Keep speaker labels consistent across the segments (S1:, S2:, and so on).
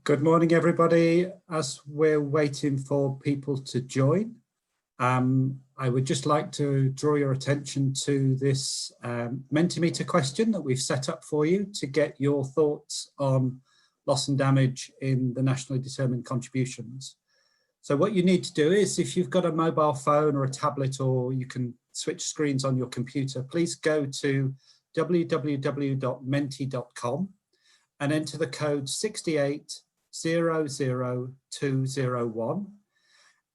S1: Good morning, everybody. As we're waiting for people to join, I would just like to draw your attention to this Mentimeter question that we've set up for you to get your thoughts on loss and damage in the nationally determined contributions. So what you need to do is, if you've got a mobile phone or a tablet, or you can switch screens on your computer, please go to www.menti.com and enter the code 6800201,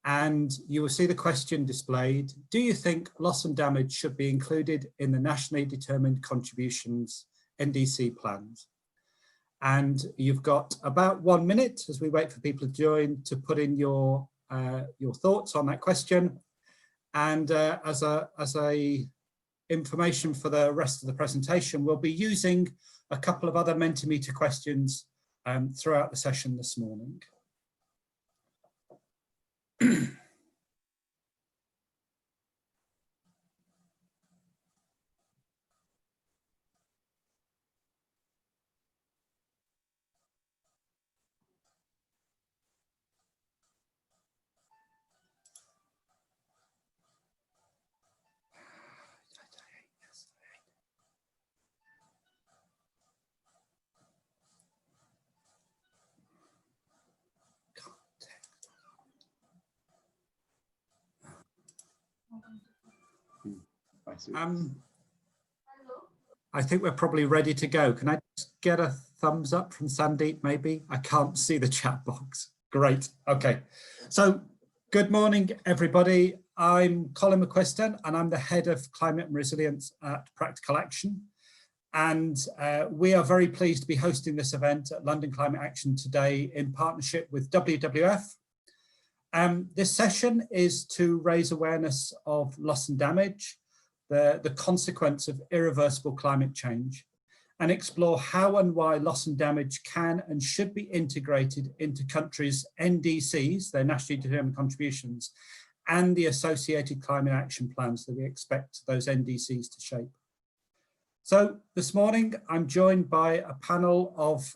S1: and you will see the question displayed. Do you think loss and damage should be included in the nationally determined contributions NDC plans? And you've got about 1 minute, as we wait for people to join, to put in your thoughts on that question. And as a information for the rest of the presentation, we'll be using a couple of other Mentimeter questions throughout the session this morning. I think we're probably ready to go. Can I just get a thumbs up from Sandeep, maybe? I can't see the chat box. Great. Okay. So good morning, everybody. I'm Colin McQuiston, and I'm the head of climate and resilience at Practical Action. And we are very pleased to be hosting this event at London Climate Action today in partnership with WWF. This session is to raise awareness of loss and damage, the consequence of irreversible climate change, and explore how and why loss and damage can and should be integrated into countries' NDCs, their nationally determined contributions, and the associated climate action plans that we expect those NDCs to shape. So this morning, I'm joined by a panel of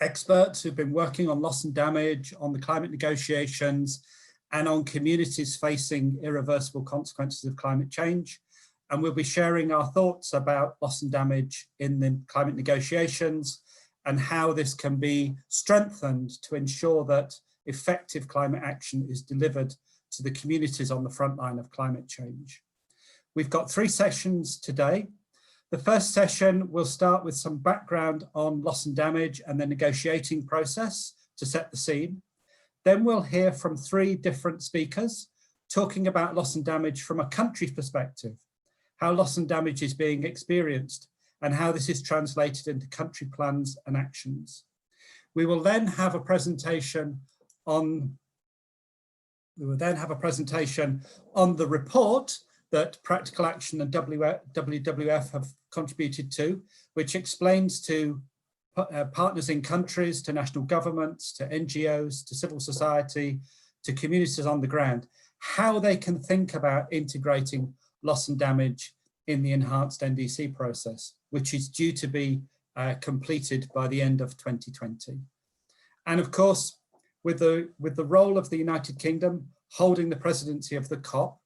S1: experts who've been working on loss and damage, on the climate negotiations, and on communities facing irreversible consequences of climate change. And we'll be sharing our thoughts about loss and damage in the climate negotiations and how this can be strengthened to ensure that effective climate action is delivered to the communities on the front line of climate change. We've got 3 sessions today. The first session will start with some background on loss and damage and the negotiating process to set the scene. Then we'll hear from 3 different speakers talking about loss and damage from a country's perspective, how loss and damage is being experienced, and how this is translated into country plans and actions. We will then have a presentation on the report that Practical Action and WWF have contributed to, which explains to partners in countries, to national governments, to NGOs, to civil society, to communities on the ground, how they can think about integrating loss and damage in the enhanced NDC process, which is due to be completed by the end of 2020. And of course, with the role of the United Kingdom holding the presidency of the COP,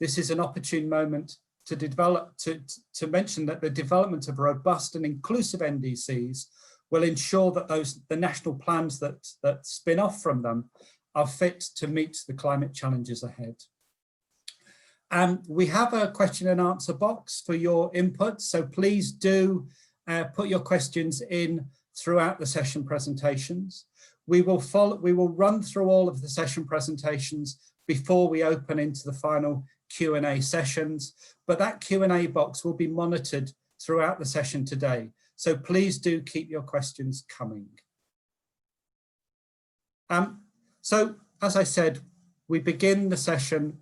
S1: this is an opportune moment to to mention that the development of robust and inclusive NDCs will ensure that the national plans that spin off from them are fit to meet the climate challenges ahead. We have a question and answer box for your input, so please do put your questions in throughout the session presentations. We will run through all of the session presentations before we open into the final Q&A sessions, but that Q&A box will be monitored throughout the session today. So please do keep your questions coming. So as I said, we begin the session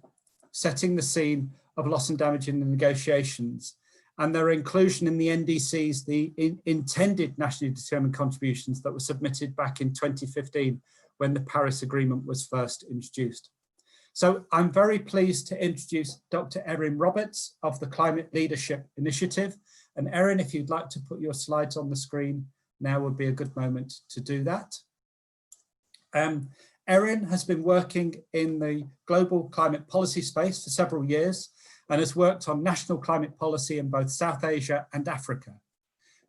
S1: setting the scene of loss and damage in the negotiations, and their inclusion in the NDCs, the intended nationally determined contributions that were submitted back in 2015 when the Paris Agreement was first introduced. So I'm very pleased to introduce Dr. Erin Roberts of the Climate Leadership Initiative. And Erin, if you'd like to put your slides on the screen now would be a good moment to do that. Erin has been working in the global climate policy space for several years and has worked on national climate policy in both South Asia and Africa.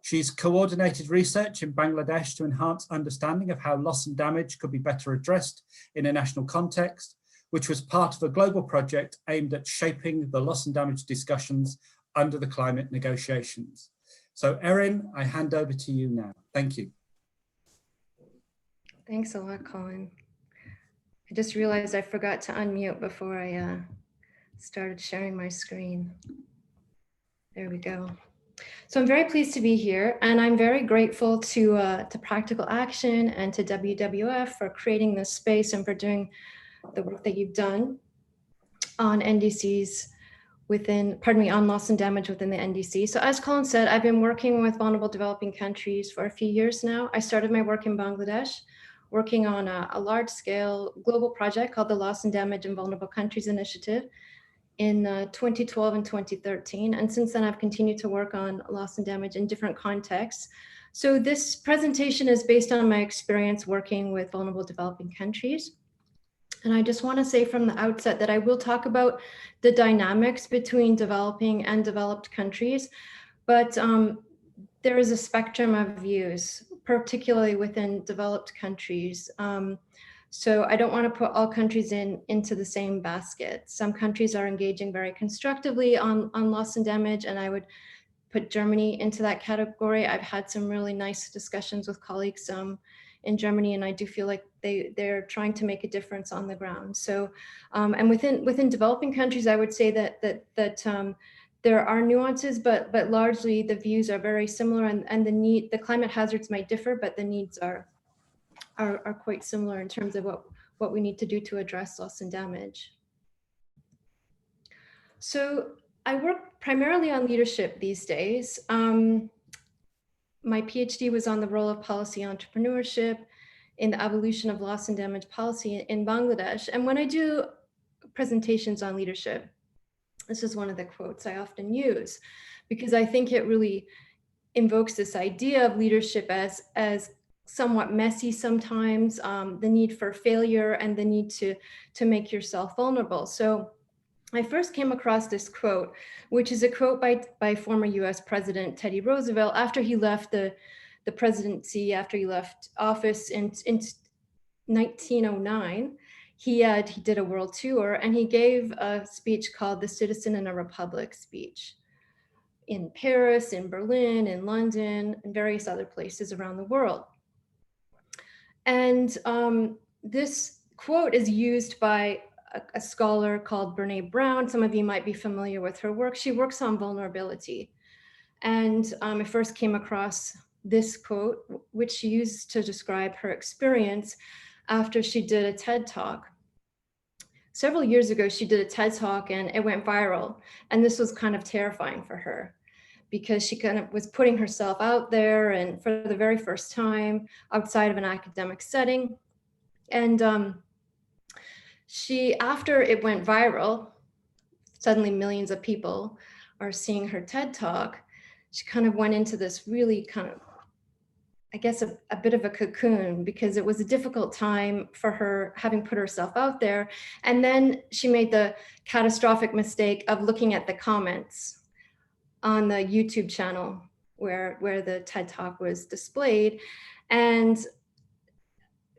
S1: She's coordinated research in Bangladesh to enhance understanding of how loss and damage could be better addressed in a national context, which was part of a global project aimed at shaping the loss and damage discussions under the climate negotiations. So Erin, I hand over to you now. Thank you.
S2: Thanks a lot, Colin. I just realized I forgot to unmute before I started sharing my screen. There we go. So I'm very pleased to be here, and I'm very grateful to Practical Action and to WWF for creating this space and for doing the work that you've done on NDCs on loss and damage within the NDC. So as Colin said, I've been working with vulnerable developing countries for a few years now. I started my work in Bangladesh, working on a large-scale global project called the Loss and Damage in Vulnerable Countries Initiative in 2012 and 2013. And since then, I've continued to work on loss and damage in different contexts. So this presentation is based on my experience working with vulnerable developing countries. And I just want to say from the outset that I will talk about the dynamics between developing and developed countries, but there is a spectrum of views, particularly within developed countries. So I don't want to put all countries into the same basket. Some countries are engaging very constructively on loss and damage, and I would put Germany into that category. I've had some really nice discussions with colleagues in Germany, and I do feel like they're trying to make a difference on the ground. So, and within developing countries, I would say that there are nuances, but largely the views are very similar, and the climate hazards might differ, but the needs are quite similar in terms of what we need to do to address loss and damage. So I work primarily on leadership these days. My PhD was on the role of policy entrepreneurship in the evolution of loss and damage policy in Bangladesh. And when I do presentations on leadership, this is one of the quotes I often use, because I think it really invokes this idea of leadership as somewhat messy sometimes, the need for failure and the need to make yourself vulnerable. So I first came across this quote, which is a quote by former US President Teddy Roosevelt after he left the presidency, after he left office in 1909. He did a world tour, and he gave a speech called the Citizen in a Republic speech in Paris, in Berlin, in London, and various other places around the world. And this quote is used by a scholar called Brene Brown. Some of you might be familiar with her work. She works on vulnerability. And I first came across this quote, which she used to describe her experience after she did a TED Talk. Several years ago, she did a TED Talk and it went viral. And this was kind of terrifying for her because she kind of was putting herself out there and for the very first time outside of an academic setting. And after it went viral, suddenly millions of people are seeing her TED Talk. She kind of went into this really kind of, I guess, a bit of a cocoon because it was a difficult time for her having put herself out there. And then she made the catastrophic mistake of looking at the comments on the YouTube channel where the TED Talk was displayed. And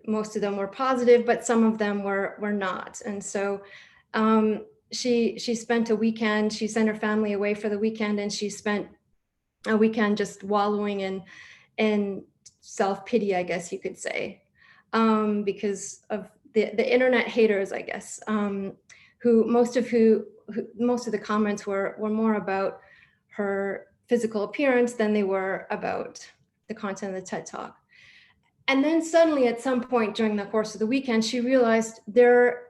S2: most of them were positive, but some of them were not. And so she spent a weekend, she sent her family away for the weekend, and she spent a weekend just wallowing in self-pity, I guess you could say, because of the internet haters, I guess, who most of the comments were more about her physical appearance than they were about the content of the TED Talk. And then suddenly at some point during the course of the weekend, she realized their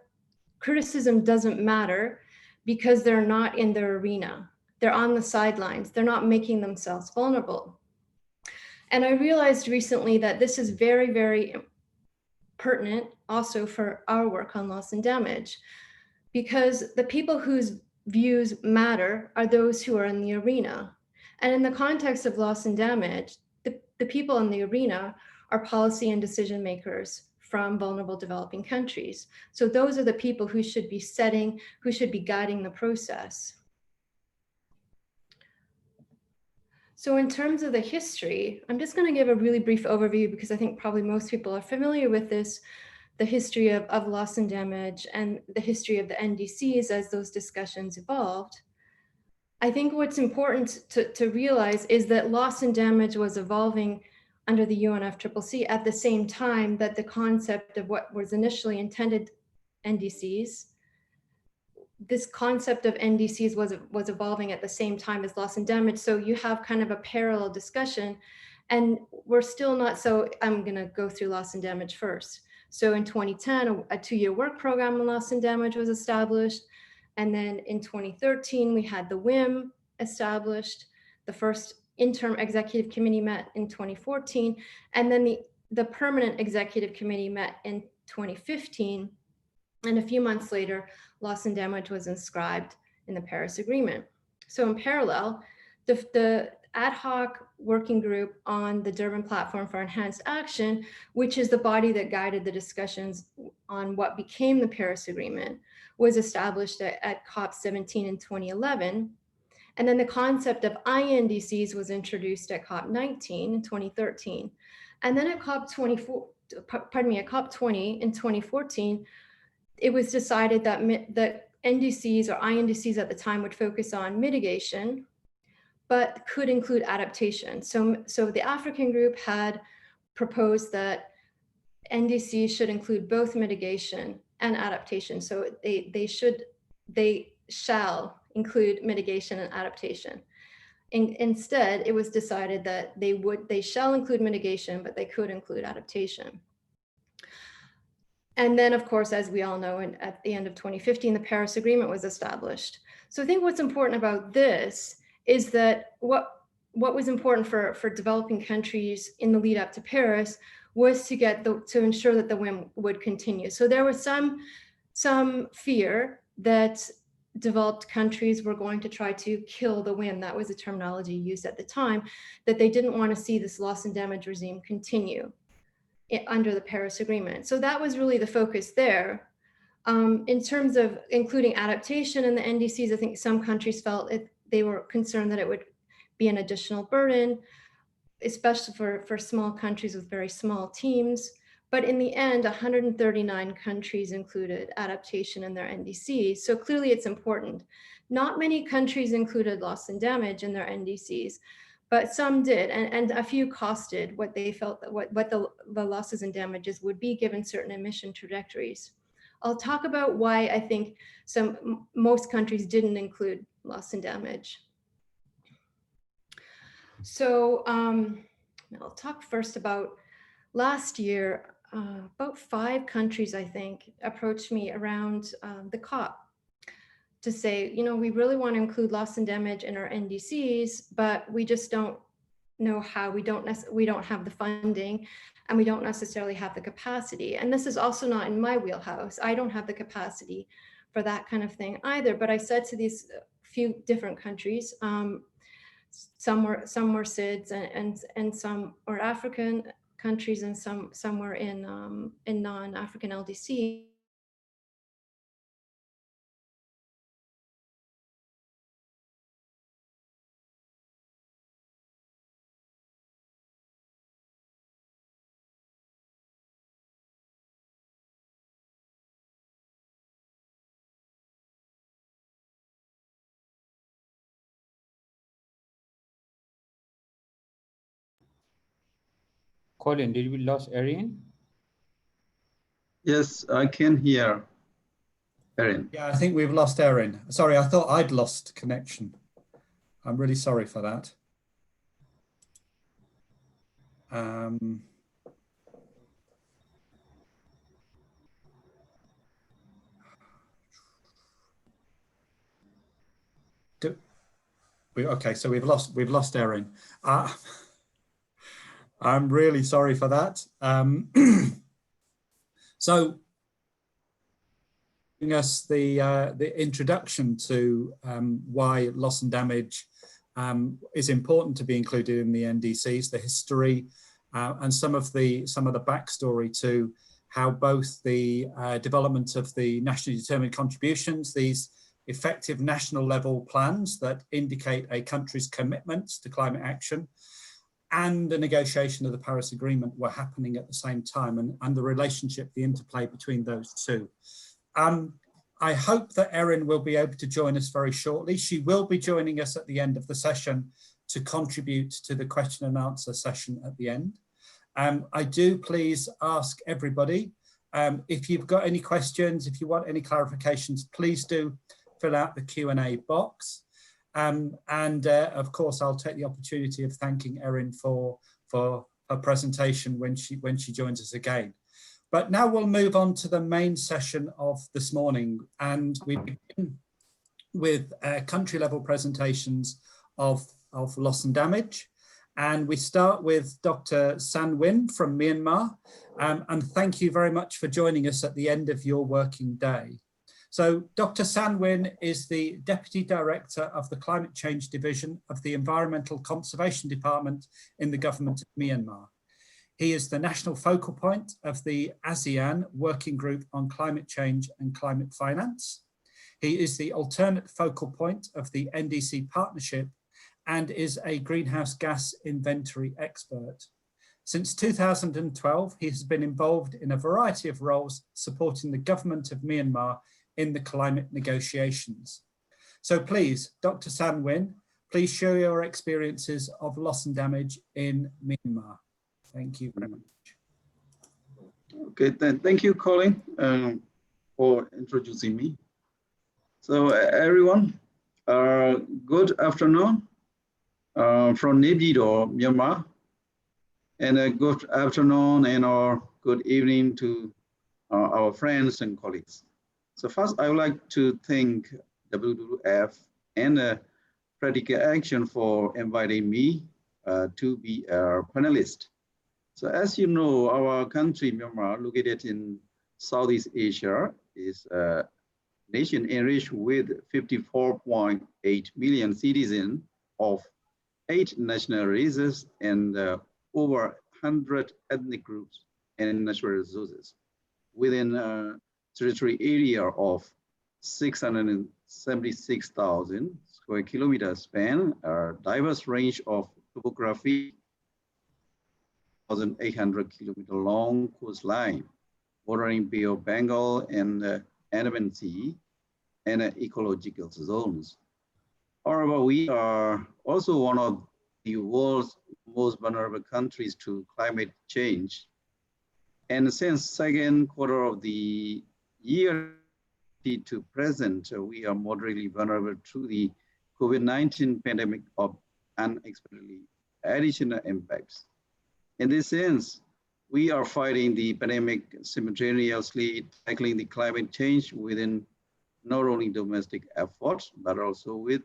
S2: criticism doesn't matter because they're not in their arena. They're on the sidelines. They're not making themselves vulnerable. And I realized recently that this is very, very pertinent also for our work on loss and damage, because the people whose views matter are those who are in the arena. And in the context of loss and damage, the the people in the arena are policy and decision makers from vulnerable developing countries. So those are the people who should be setting, who should be guiding the process. So in terms of the history, I'm just going to give a really brief overview because I think probably most people are familiar with this, the history of loss and damage and the history of the NDCs as those discussions evolved. I think what's important to realize is that loss and damage was evolving under the UNFCCC at the same time that the concept of what was initially intended NDCs, this concept of NDCs was evolving at the same time as loss and damage. So you have kind of a parallel discussion, and we're still not, so I'm gonna go through loss and damage first. So in 2010, a 2-year work program on loss and damage was established. And then in 2013, we had the WIM established. The first interim executive committee met in 2014. And then the permanent executive committee met in 2015. And a few months later, loss and damage was inscribed in the Paris Agreement. So in parallel, the ad hoc working group on the Durban Platform for Enhanced Action, which is the body that guided the discussions on what became the Paris Agreement, was established at COP17 in 2011. And then the concept of INDCs was introduced at COP19 in 2013. And then at COP20 in 2014, it was decided that NDCs or INDCs at the time would focus on mitigation, but could include adaptation. So the African group had proposed that NDCs should include both mitigation and adaptation. So they shall include mitigation and adaptation. Instead, it was decided that they shall include mitigation, but they could include adaptation. And then, of course, as we all know, at the end of 2015, the Paris Agreement was established. So I think what's important about this is that what was important for developing countries in the lead up to Paris was to ensure that the WIM would continue. So there was some fear that developed countries were going to try to kill the WIM. That was the terminology used at the time, that they didn't want to see this loss and damage regime continue under the Paris Agreement. So that was really the focus there. In terms of including adaptation in the NDCs, I think some countries felt they were concerned that it would be an additional burden, especially for small countries with very small teams. But in the end, 139 countries included adaptation in their NDCs. So clearly it's important. Not many countries included loss and damage in their NDCs, but some did, and a few costed what they felt that what the losses and damages would be given certain emission trajectories. I'll talk about why I think most countries didn't include loss and damage. So I'll talk first about last year. About 5 countries, I think, approached me around the COP to say, we really want to include loss and damage in our NDCs, but we just don't know how. We don't have the funding, and we don't necessarily have the capacity. And this is also not in my wheelhouse. I don't have the capacity for that kind of thing either. But I said to these few different countries, some were SIDS and some were African countries, and some were in non-African LDC.
S3: Colin, did we lose Erin?
S4: Yes, I can hear Erin.
S1: Yeah, I think we've lost Erin. Sorry, I thought I'd lost connection. I'm really sorry for that. Okay, so we've lost Erin. I'm really sorry for that. So, giving us the introduction to why loss and damage is important to be included in the NDCs, the history and some of the backstory to how both the development of the nationally determined contributions, these effective national level plans that indicate a country's commitments to climate action, and the negotiation of the Paris Agreement were happening at the same time, and the relationship, the interplay between those two. I hope that Erin will be able to join us very shortly. She will be joining us at the end of the session to contribute to the question and answer session at the end. I do please ask everybody, if you've got any questions, if you want any clarifications, please do fill out the Q&A box. Of course, I'll take the opportunity of thanking Erin for her presentation when she joins us again. But now we'll move on to the main session of this morning, and we begin with country level presentations of loss and damage. And we start with Dr. San Win from Myanmar. And thank you very much for joining us at the end of your working day. So Dr. San Win is the Deputy Director of the Climate Change Division of the Environmental Conservation Department in the Government of Myanmar. He is the national focal point of the ASEAN Working Group on Climate Change and Climate Finance. He is the alternate focal point of the NDC partnership and is a greenhouse gas inventory expert. Since 2012, he has been involved in a variety of roles supporting the government of Myanmar in the climate negotiations. So please, Dr. San Win, please share your experiences of loss and damage in Myanmar. Thank you very much.
S4: Okay, then thank you, Colin, for introducing me. So everyone, good afternoon from Naypyidaw, Myanmar, and a good afternoon and or good evening to our friends and colleagues. So first, I would like to thank WWF and Practical Action for inviting me to be a panelist. So as you know, our country, Myanmar, located in Southeast Asia, is a nation enriched with 54.8 million citizens of 8 national races and over 100 ethnic groups and natural resources within a territory area of 676,000 square kilometers span, a diverse range of topography, 1,800 kilometer long coastline, bordering Bay of Bengal and Andaman Sea, and ecological zones. However, we are also one of the world's most vulnerable countries to climate change. And since second quarter of the year to present, we are moderately vulnerable to the COVID-19 pandemic of unexpectedly additional impacts. In this sense, we are fighting the pandemic simultaneously, tackling the climate change within not only domestic efforts, but also with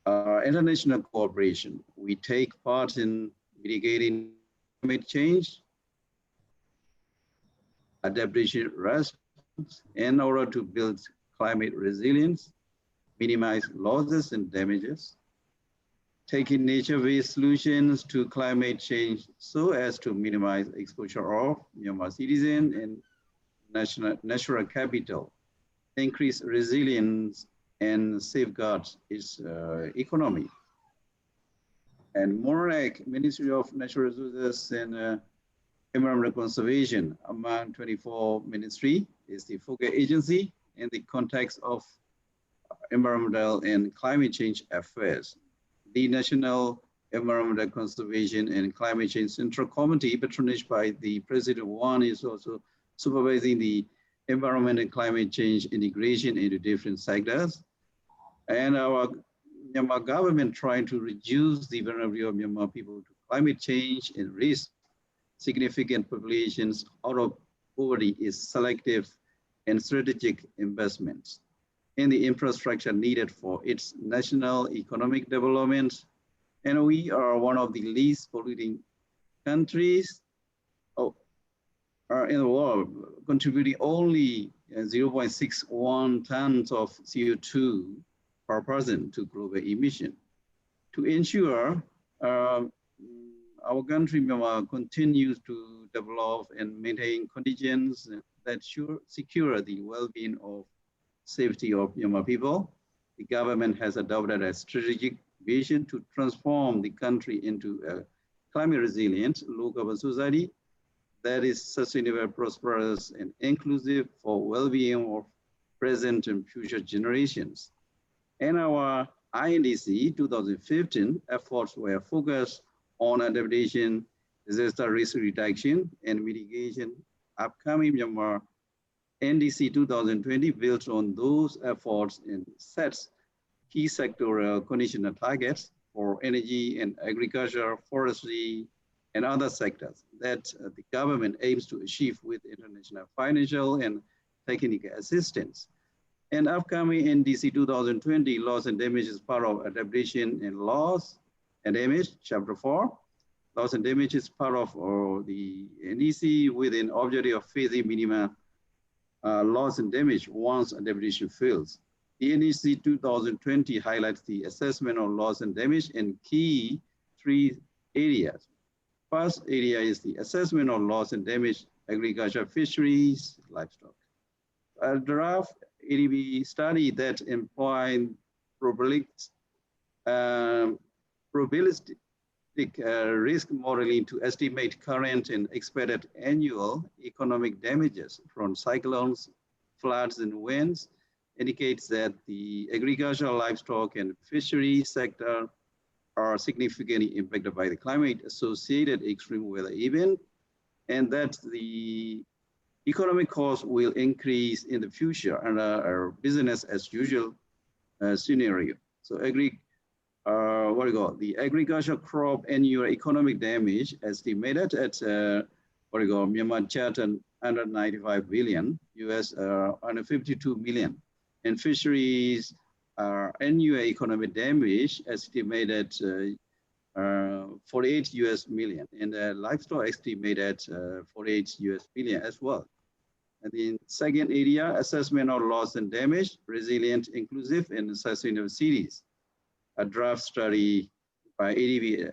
S4: international cooperation. We take part in mitigating climate change, adaptation response, in order to build climate resilience, minimize losses and damages, taking nature-based solutions to climate change so as to minimize exposure of Myanmar citizens and natural capital, increase resilience and safeguard its economy. And MORAC, Ministry of Natural Resources and Environmental Conservation, among 24 ministry, is the focal agency in the context of environmental and climate change affairs. The National Environmental Conservation and Climate Change Central Committee, patronaged by the President One, is also supervising the environment and climate change integration into different sectors. And our Myanmar government trying to reduce the vulnerability of Myanmar people to climate change and risk significant populations out of poverty is selective and strategic investments in the infrastructure needed for its national economic development. And we are one of the least polluting countries in the world, contributing only 0.61 tons of CO2 per person to global emission. To ensure our country continues to develop and maintain conditions that secure the well-being of safety of Myanmar people, the government has adopted a strategic vision to transform the country into a climate resilient, low-carbon society that is sustainable, prosperous, and inclusive for well-being of present and future generations. And our NDC 2015 efforts were focused on adaptation, disaster risk reduction, and mitigation. Upcoming Myanmar NDC 2020 builds on those efforts and sets key sectoral conditional targets for energy and agriculture, forestry, and other sectors that the government aims to achieve with international financial and technical assistance. And upcoming NDC 2020 loss and damage is part of adaptation and loss and damage, chapter 4. Loss and damage is part of the NDC with an objective of phasing minimum loss and damage once adaptation fails. The NDC 2020 highlights the assessment of loss and damage in key 3 areas. First area is the assessment of loss and damage, agriculture, fisheries, livestock. A draft ADB study that employed probabilistic risk modeling to estimate current and expected annual economic damages from cyclones, floods, and winds indicates that the agricultural, livestock, and fishery sector are significantly impacted by the climate-associated extreme weather event, and that the economic cost will increase in the future under our business as usual scenario. So the agricultural crop annual economic damage estimated at Myanmar Charter under 95 billion, US under 52 million. And fisheries annual economic damage estimated 48 US million, and livestock estimated 48 US million as well. And the second area, assessment of loss and damage, resilient, inclusive, and sustainable cities. A draft study by ADB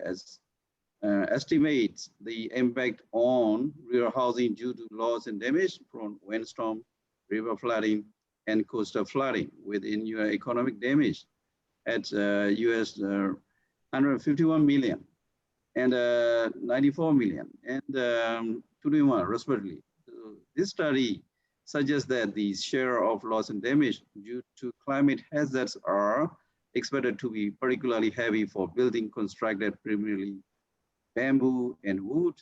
S4: estimates the impact on rural housing due to loss and damage from windstorm, river flooding, and coastal flooding within your economic damage at US 151 million and 94 million and 21 respectively. So this study suggests that the share of loss and damage due to climate hazards are expected to be particularly heavy for building constructed primarily bamboo and wood.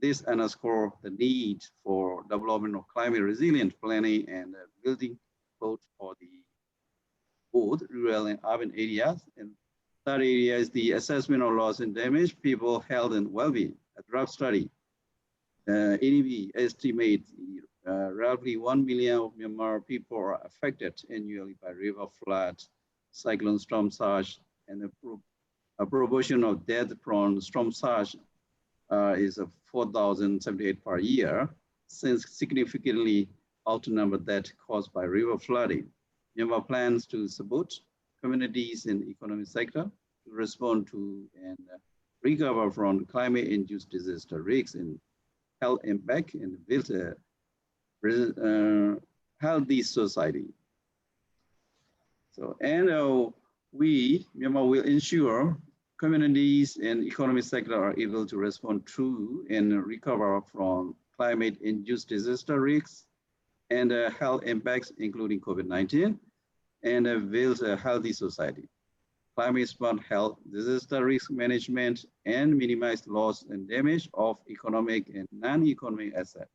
S4: This underscores the need for development of climate resilient planning and building both for the both rural and urban areas. And third area is the assessment of loss and damage, people, health, and well-being. A draft study, ADB estimates roughly 1 million of Myanmar people are affected annually by river floods, cyclone, storm surge, and a proportion of death from storm surge is 4,078 per year, since significantly outnumber that caused by river flooding. Myanmar plans to support communities in the economic sector to respond to and recover from climate-induced disaster risks and health impact and build a healthy society. So, and Myanmar will ensure communities and economic sector are able to respond to and recover from climate-induced disaster risks and health impacts, including COVID-19, and build a healthy society. Climate-smart health, disaster risk management, and minimize loss and damage of economic and non-economic assets.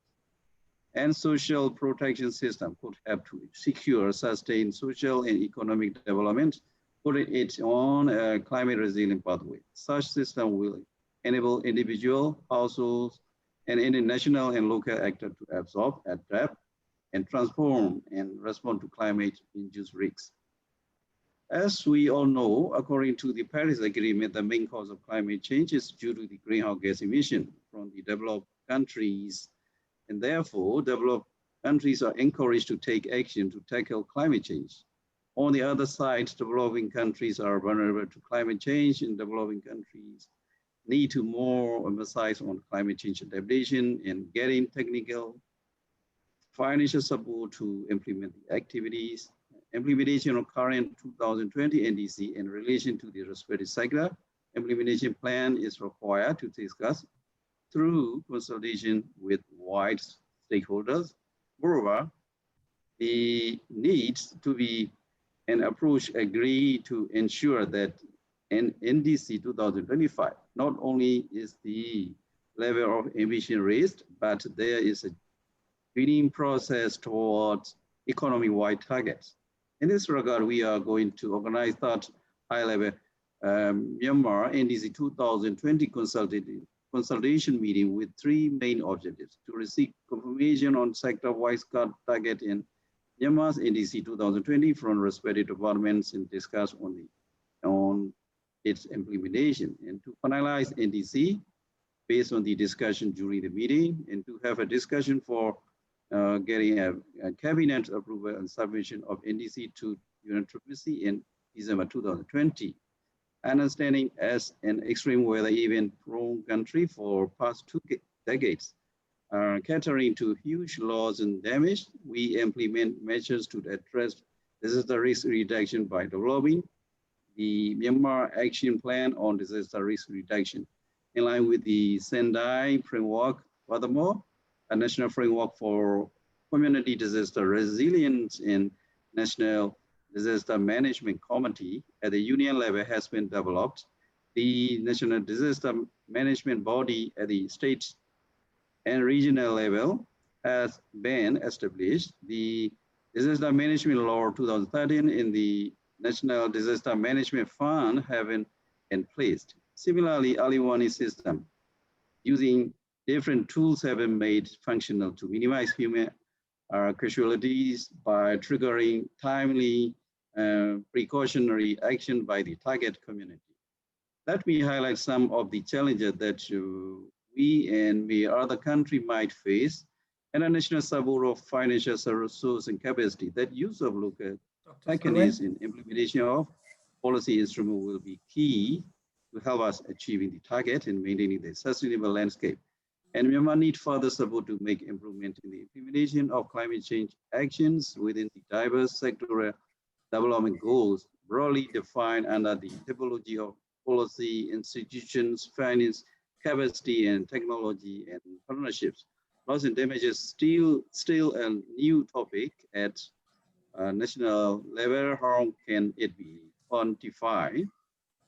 S4: And social protection system could help to secure, sustain social and economic development, putting it on a climate resilient pathway. Such system will enable individual, households, and international and local actors to absorb, adapt, and transform and respond to climate-induced risks. As we all know, according to the Paris Agreement, the main cause of climate change is due to the greenhouse gas emission from the developed countries, and therefore developed countries are encouraged to take action to tackle climate change. On the other side, developing countries are vulnerable to climate change, and developing countries need to more emphasize on climate change adaptation and getting technical financial support to implement the activities. Implementation of current 2020 NDC in relation to the respective sector implementation plan is required to discuss through consultation with wide stakeholders. Moreover, the needs to be an approach agreed to ensure that in NDC 2025, not only is the level of ambition raised, but there is a bidding process towards economy-wide targets. In this regard, we are going to organize that high-level Myanmar NDC 2020 consultation meeting with 3 main objectives: to receive confirmation on sector-wide target in Myanmar's NDC 2020 from respective departments and discuss on its implementation, and to finalize NDC based on the discussion during the meeting, and to have a discussion for getting a cabinet approval and submission of NDC to UNFCCC in December 2020. Understanding as an extreme weather event-prone country for past 2 decades, catering to huge loss and damage, we implement measures to address disaster risk reduction by developing the Myanmar Action Plan on Disaster Risk Reduction in line with the Sendai framework. Furthermore, a national framework for community disaster resilience and national disaster management committee at the union level has been developed. The national disaster management body at the state and regional level has been established. The disaster management law 2013 in the National Disaster Management Fund have been in place. Similarly, early warning system using different tools have been made functional to minimize human casualties by triggering timely precautionary action by the target community. Let me highlight some of the challenges that we and the other country might face, and a national support of financial resource and capacity. That use of local mechanisms in implementation of policy instrument will be key to help us achieving the target and maintaining the sustainable landscape. And Myanmar need further support to make improvement in the implementation of climate change actions within the diverse sectoral development goals broadly defined under the typology of policy, institutions, finance, capacity, and technology and partnerships. Loss and damage is still a new topic at national level. How can it be quantified,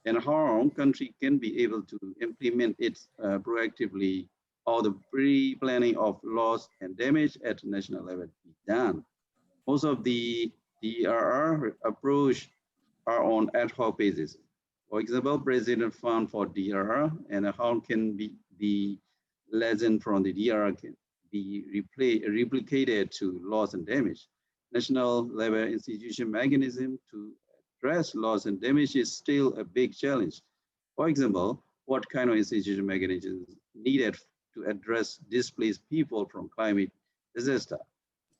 S4: and how country can be able to implement it proactively, or the pre-planning of loss and damage at national level be done? Most of the DRR approach are on ad hoc basis. For example, President Fund for DRR, and how can the lesson from the DRR can be replicated to loss and damage. National level institution mechanism to address loss and damage is still a big challenge. For example, what kind of institution mechanisms needed to address displaced people from climate disaster?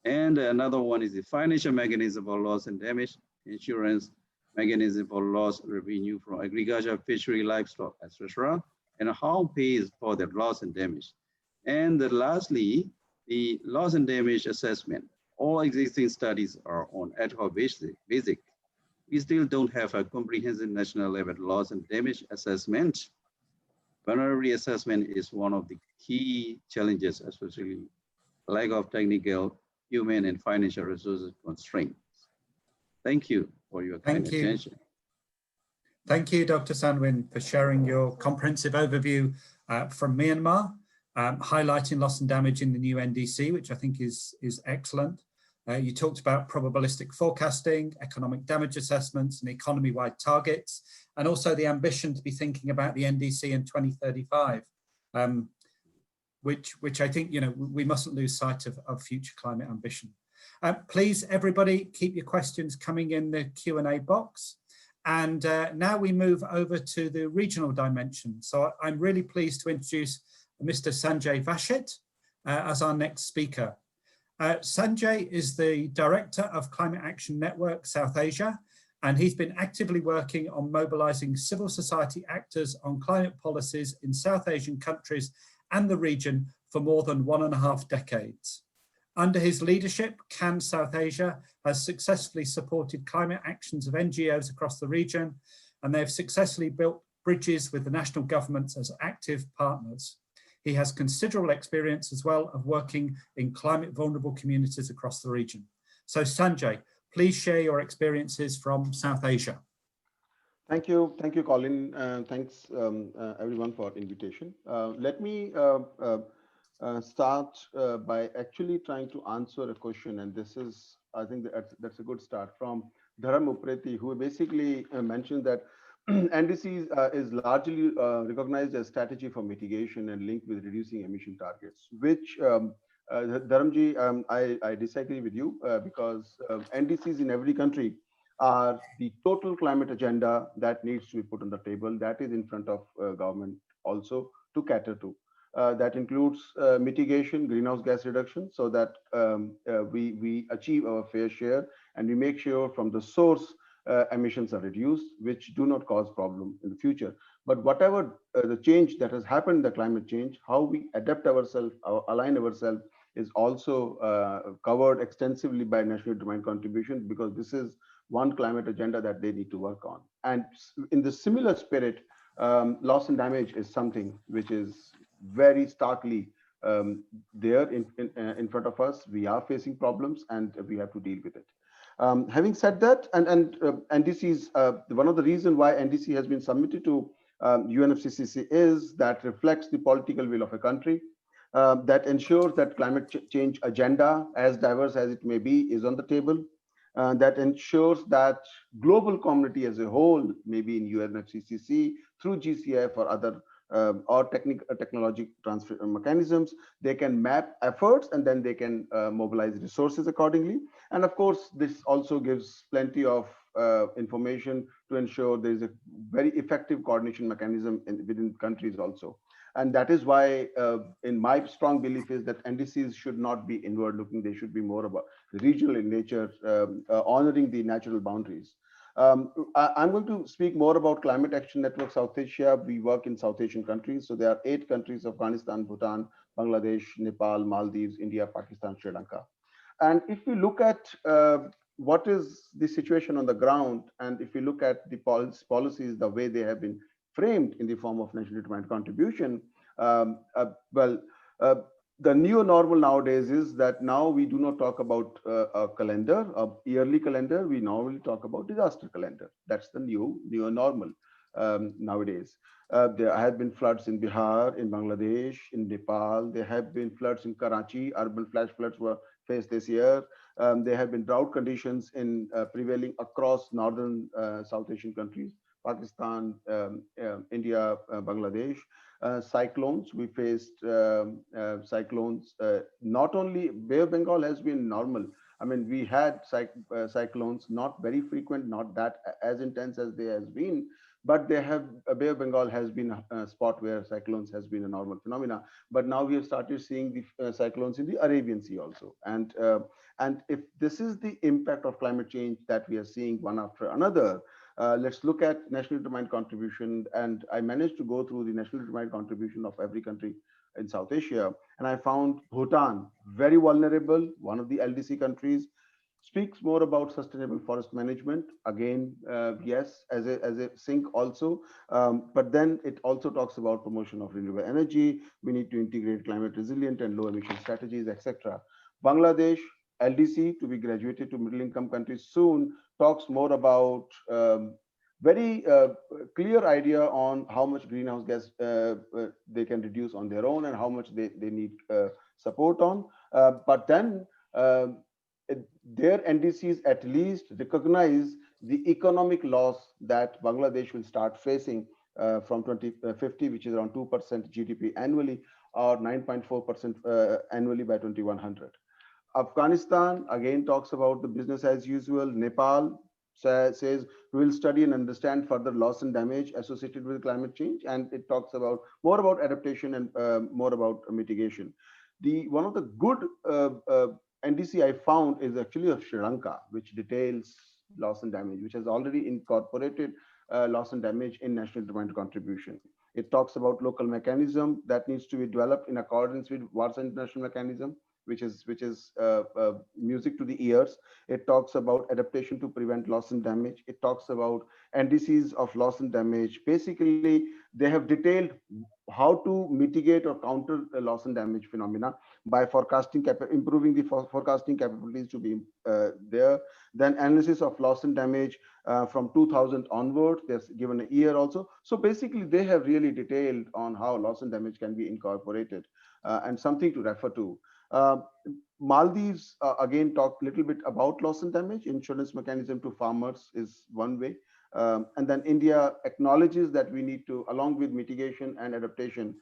S4: And another one is the financial mechanism for loss and damage, insurance mechanism for loss revenue from agriculture, fishery, livestock, etc., and how pays for the loss and damage. And lastly, the loss and damage assessment. All existing studies are on ad hoc basic. We still don't have a comprehensive national level loss and damage assessment. Vulnerability assessment is one of the key challenges, especially lack of technical, human, and financial resources constraints. Thank you for your kind attention.
S1: Thank you, Dr. Sanwin, for sharing your comprehensive overview from Myanmar, highlighting loss and damage in the new NDC, which I think is excellent. You talked about probabilistic forecasting, economic damage assessments, and economy-wide targets, and also the ambition to be thinking about the NDC in 2035, which I think, we mustn't lose sight of future climate ambition. Please, everybody, keep your questions coming in the Q&A box. And now we move over to the regional dimension. So I'm really pleased to introduce Mr. Sanjay Vashet as our next speaker. Sanjay is the Director of Climate Action Network South Asia, and he's been actively working on mobilizing civil society actors on climate policies in South Asian countries and the region for more than 1.5 decades. Under his leadership, CAN South Asia has successfully supported climate actions of NGOs across the region, and they have successfully built bridges with the national governments as active partners. He has considerable experience as well of working in climate vulnerable communities across the region. So Sanjay, please share your experiences from South Asia.
S3: Thank you, Colin. Thanks everyone for invitation. Let me start by actually trying to answer a question, and this is, I think that's a good start, from Dharam Upreti, who basically mentioned that NDCs is largely recognized as strategy for mitigation and linked with reducing emission targets, which Dharamji, I disagree with you because NDCs in every country are the total climate agenda that needs to be put on the table, that is in front of government also to cater to. That includes mitigation, greenhouse gas reduction, so that we achieve our fair share and we make sure from the source emissions are reduced, which do not cause problem in the future. But whatever the change that has happened, the climate change, how we adapt ourselves, align ourselves is also covered extensively by national determined contribution, because this is one climate agenda that they need to work on. And in the similar spirit, loss and damage is something which is very starkly there in front of us. We are facing problems and we have to deal with it. Having said that, and NDCs, one of the reasons why NDC has been submitted to UNFCCC is that reflects the political will of a country, that ensures that climate change agenda, as diverse as it may be, is on the table, that ensures that global community as a whole, maybe in UNFCCC, through GCF or other or technology transfer mechanisms, they can map efforts and then they can mobilize resources accordingly. And of course, this also gives plenty of information to ensure there is a very effective coordination mechanism within countries also. And that is why, in my strong belief is that NDCs should not be inward looking, they should be more about regional in nature, honoring the natural boundaries. I'm going to speak more about Climate Action Network South Asia. We work in South Asian countries. So there are 8 countries: Afghanistan, Bhutan, Bangladesh, Nepal, Maldives, India, Pakistan, Sri Lanka. And if we look at what is the situation on the ground, and if we look at the policies, the way they have been framed in the form of nationally determined contribution, the new normal nowadays is that now we do not talk about a calendar, a yearly calendar. We normally talk about disaster calendar. That's the new normal nowadays. There have been floods in Bihar, in Bangladesh, in Nepal. There have been floods in Karachi. Urban flash floods were faced this year. There have been drought conditions in prevailing across northern South Asian countries: Pakistan, India, Bangladesh. Cyclones, we faced cyclones. Not only Bay of Bengal has been normal. I mean, we had cyclones, not very frequent, not that as intense as they has been, but they have, Bay of Bengal has been a spot where cyclones has been a normal phenomena. But now we have started seeing the cyclones in the Arabian Sea also. And if this is the impact of climate change that we are seeing one after another, let's look at national determined contribution. And I managed to go through the national determined contribution of every country in South Asia. And I found Bhutan very vulnerable, one of the LDC countries. Speaks more about sustainable forest management. Again, yes, as a sink also. But then it also talks about promotion of renewable energy. We need to integrate climate resilient and low emission strategies, etc. Bangladesh, LDC, to be graduated to middle income countries soon, talks more about very clear idea on how much greenhouse gas they can reduce on their own and how much they need support on. But then their NDCs at least recognize the economic loss that Bangladesh will start facing from 2050, which is around 2% GDP annually, or 9.4% annually by 2100. Afghanistan again talks about the business as usual. Nepal says we will study and understand further loss and damage associated with climate change, and it talks about more about adaptation and more about mitigation. One of the good NDC I found is actually of Sri Lanka, which details loss and damage, which has already incorporated loss and damage in national determined contribution. It talks about local mechanism that needs to be developed in accordance with Warsaw International Mechanism, which is music to the ears. It talks about adaptation to prevent loss and damage. It talks about NDCs of loss and damage. Basically, they have detailed how to mitigate or counter the loss and damage phenomena by improving the forecasting capabilities to be there. Then analysis of loss and damage from 2000 onward. There's given a year also. So basically, they have really detailed on how loss and damage can be incorporated and something to refer to. Maldives again talk a little bit about loss and damage. Insurance mechanism to farmers is one way. And then India acknowledges that we need to, along with mitigation and adaptation,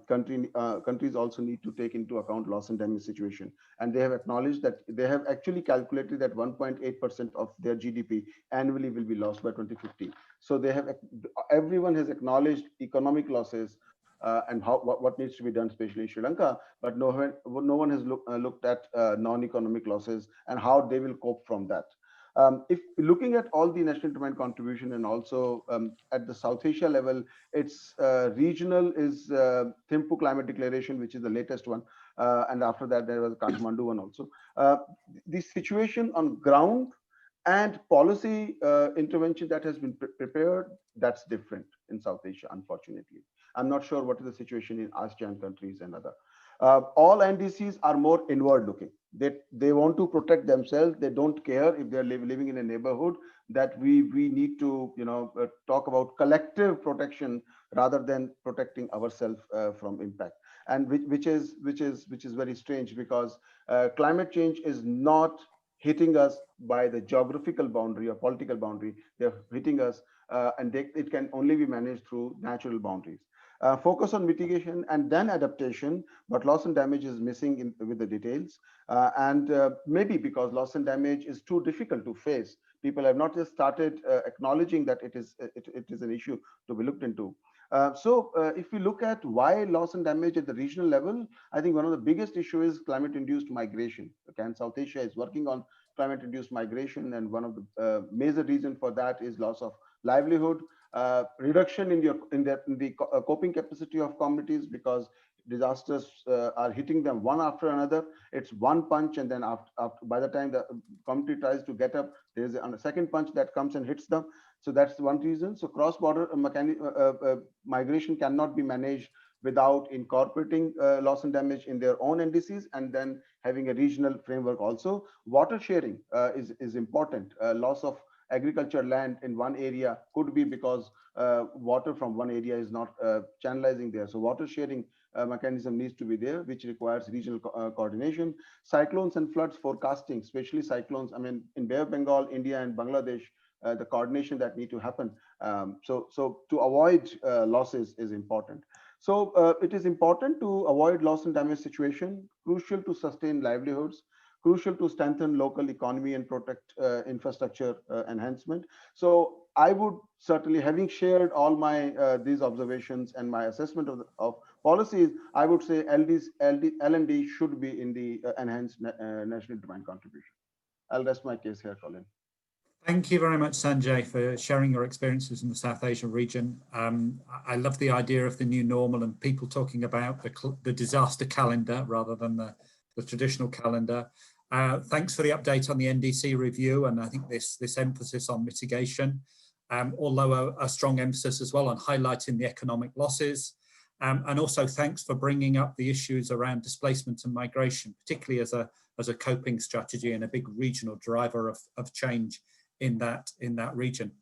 S3: countries also need to take into account loss and damage situation. And they have acknowledged that they have actually calculated that 1.8% of their GDP annually will be lost by 2050. So everyone has acknowledged economic losses and what needs to be done, especially in Sri Lanka, but no one has looked at non-economic losses and how they will cope from that. If looking at all the national determined contribution and also at the South Asia level, it's regional is Thimphu Climate Declaration, which is the latest one. And after that, there was a Kathmandu one also. The situation on ground and policy intervention that has been prepared, that's different in South Asia, unfortunately. I'm not sure what is the situation in ASEAN countries and other. All NDCs are more inward looking. They want to protect themselves. They don't care if they're living in a neighborhood, that we need to talk about collective protection rather than protecting ourselves from impact. And which is very strange, because climate change is not hitting us by the geographical boundary or political boundary. They're hitting us and it can only be managed through natural boundaries. Focus on mitigation and then adaptation, but loss and damage is missing with the details. Maybe because loss and damage is too difficult to face, people have not just started acknowledging that it is an issue to be looked into. If we look at why loss and damage at the regional level, I think one of the biggest issues is climate-induced migration. Okay, and South Asia is working on climate-induced migration, and one of the major reasons for that is loss of livelihood, reduction in the coping capacity of communities, because disasters are hitting them one after another. It's one punch, and then by the time the community tries to get up, there's a second punch that comes and hits them. So that's one reason. So cross-border migration cannot be managed without incorporating loss and damage in their own NDCs, and then having a regional framework also. Water sharing is important. Loss of agriculture land in one area could be because water from one area is not channelizing there. So water sharing mechanism needs to be there, which requires regional coordination. Cyclones and floods forecasting, especially cyclones. I mean, in Bay of Bengal, India and Bangladesh, the coordination that need to happen. So to avoid losses is important. So it is important to avoid loss and damage situation, crucial to sustain livelihoods, crucial to strengthen local economy and protect infrastructure enhancement. So I would certainly, having shared all my these observations and my assessment of policies, I would say L&D should be in the enhanced national determined contribution. I'll rest my case here, Colin.
S1: Thank you very much, Sanjay, for sharing your experiences in the South Asia region. I love the idea of the new normal and people talking about the disaster calendar rather than the traditional calendar. Thanks for the update on the NDC review, and I think this emphasis on mitigation, although a strong emphasis as well on highlighting the economic losses, and also thanks for bringing up the issues around displacement and migration, particularly as a coping strategy and a big regional driver of change in that region.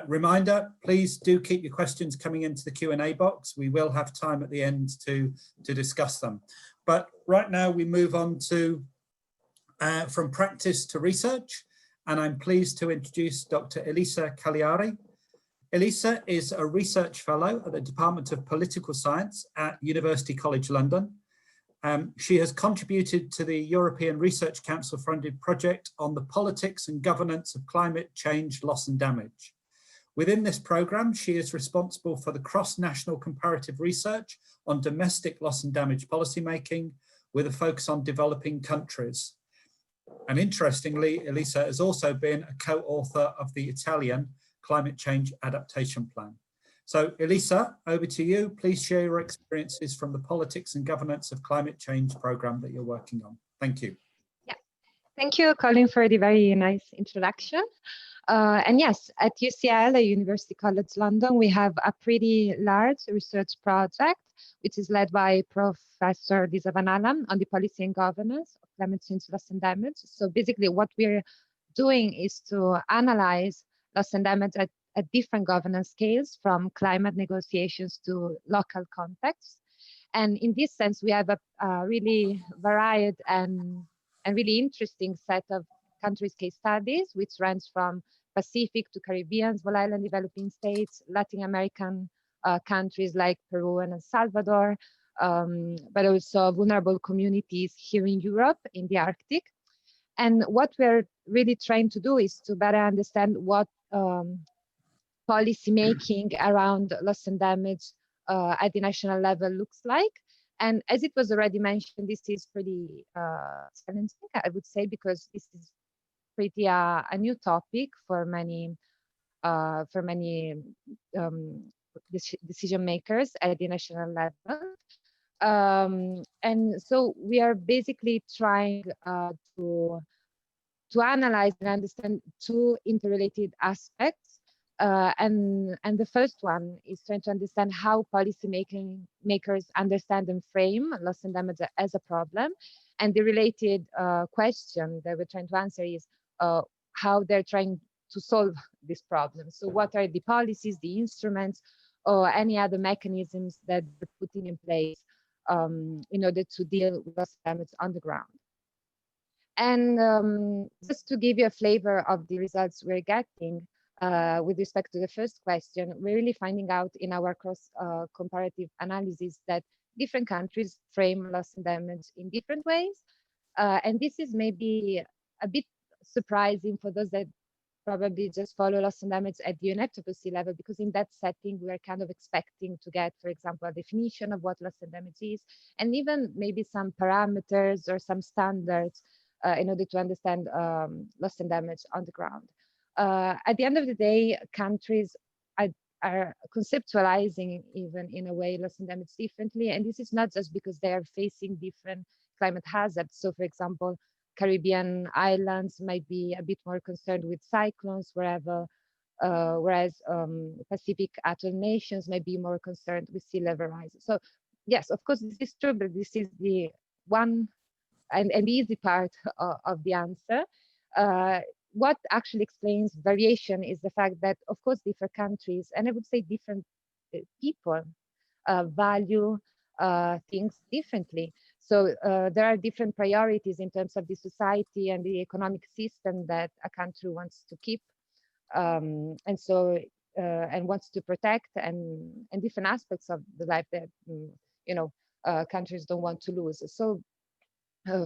S1: Reminder, please do keep your questions coming into the Q&A box. We will have time at the end to discuss them. But right now we move on to from practice to research, and I'm pleased to introduce Dr. Elisa Cagliari. Elisa is a research fellow at the Department of Political Science at University College London. She has contributed to the European Research Council funded project on the politics and governance of climate change, loss and damage. Within this programme, she is responsible for the cross-national comparative research on domestic loss and damage policymaking, with a focus on developing countries. And interestingly, Elisa has also been a co-author of the Italian Climate Change Adaptation Plan. So Elisa, over to you. Please share your experiences from the Politics and Governance of Climate Change program that you're working on. Thank you.
S5: Yeah, thank you, Colin, for the very nice introduction. And yes, at UCL, University College London, we have a pretty large research project, which is led by Professor Lisa Van Allen on the policy and governance of climate change loss and damage. So basically what we're doing is to analyze loss and damage at different governance scales, from climate negotiations to local contexts. And in this sense, we have a really varied and really interesting set of countries case studies, which runs from Pacific to Caribbean, small island developing states, Latin American countries like Peru and El Salvador, but also vulnerable communities here in Europe, in the Arctic. And what we're really trying to do is to better understand what policy making around loss and damage at the national level looks like. And as it was already mentioned, this is pretty challenging, I would say, because this is pretty a new topic for many decision makers at the national level. And so we are basically trying to analyze and understand two interrelated aspects. And the first one is trying to understand how policy makers understand and frame loss and damage as a problem. And the related question that we're trying to answer is how they're trying to solve this problem. So what are the policies, the instruments, or any other mechanisms that they're putting in place in order to deal with loss and damage on the ground. And just to give you a flavor of the results we're getting, with respect to the first question, we're really finding out in our cross comparative analysis that different countries frame loss and damage in different ways. And this is maybe a bit surprising for those that probably just follow loss and damage at the UNFCCC level, because in that setting, we are kind of expecting to get, for example, a definition of what loss and damage is, and even maybe some parameters or some standards in order to understand loss and damage on the ground. At the end of the day, countries are conceptualizing even in a way loss and damage differently. And this is not just because they are facing different climate hazards. So for example, Caribbean islands might be a bit more concerned with cyclones, whereas Pacific atoll nations might be more concerned with sea level rise. So yes, of course, this is true, but this is the one and the easy part of the answer. What actually explains variation is the fact that, of course, different countries, and I would say different people, value things differently. So there are different priorities in terms of the society and the economic system that a country wants to keep, and wants to protect, and different aspects of the life that countries don't want to lose. So,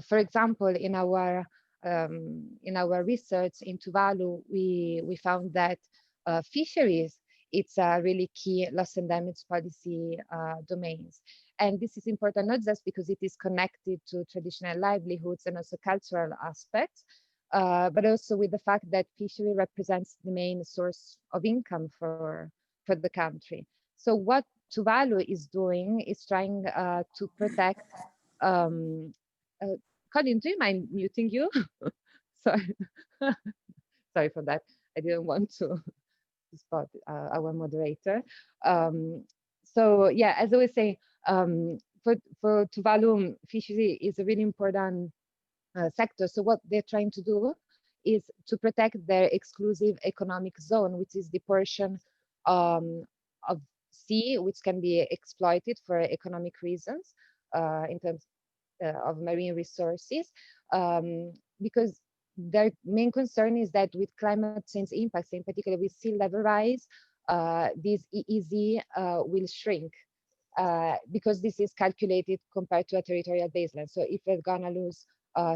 S5: for example, in our research in Tuvalu, we found that fisheries, it's a really key loss and damage policy domains. And this is important not just because it is connected to traditional livelihoods and also cultural aspects, but also with the fact that fishery represents the main source of income for the country. So what Tuvalu is doing is trying to protect Colin, do you mind muting you? Sorry. Sorry for that. I didn't want to spot our moderator. So yeah, as I was saying, for Tuvalu, fishery is a really important sector. So what they're trying to do is to protect their exclusive economic zone, which is the portion of sea which can be exploited for economic reasons in terms of marine resources, because their main concern is that with climate change impacts, in particular with sea level rise, this EEZ will shrink because this is calculated compared to a territorial baseline. So if they're gonna lose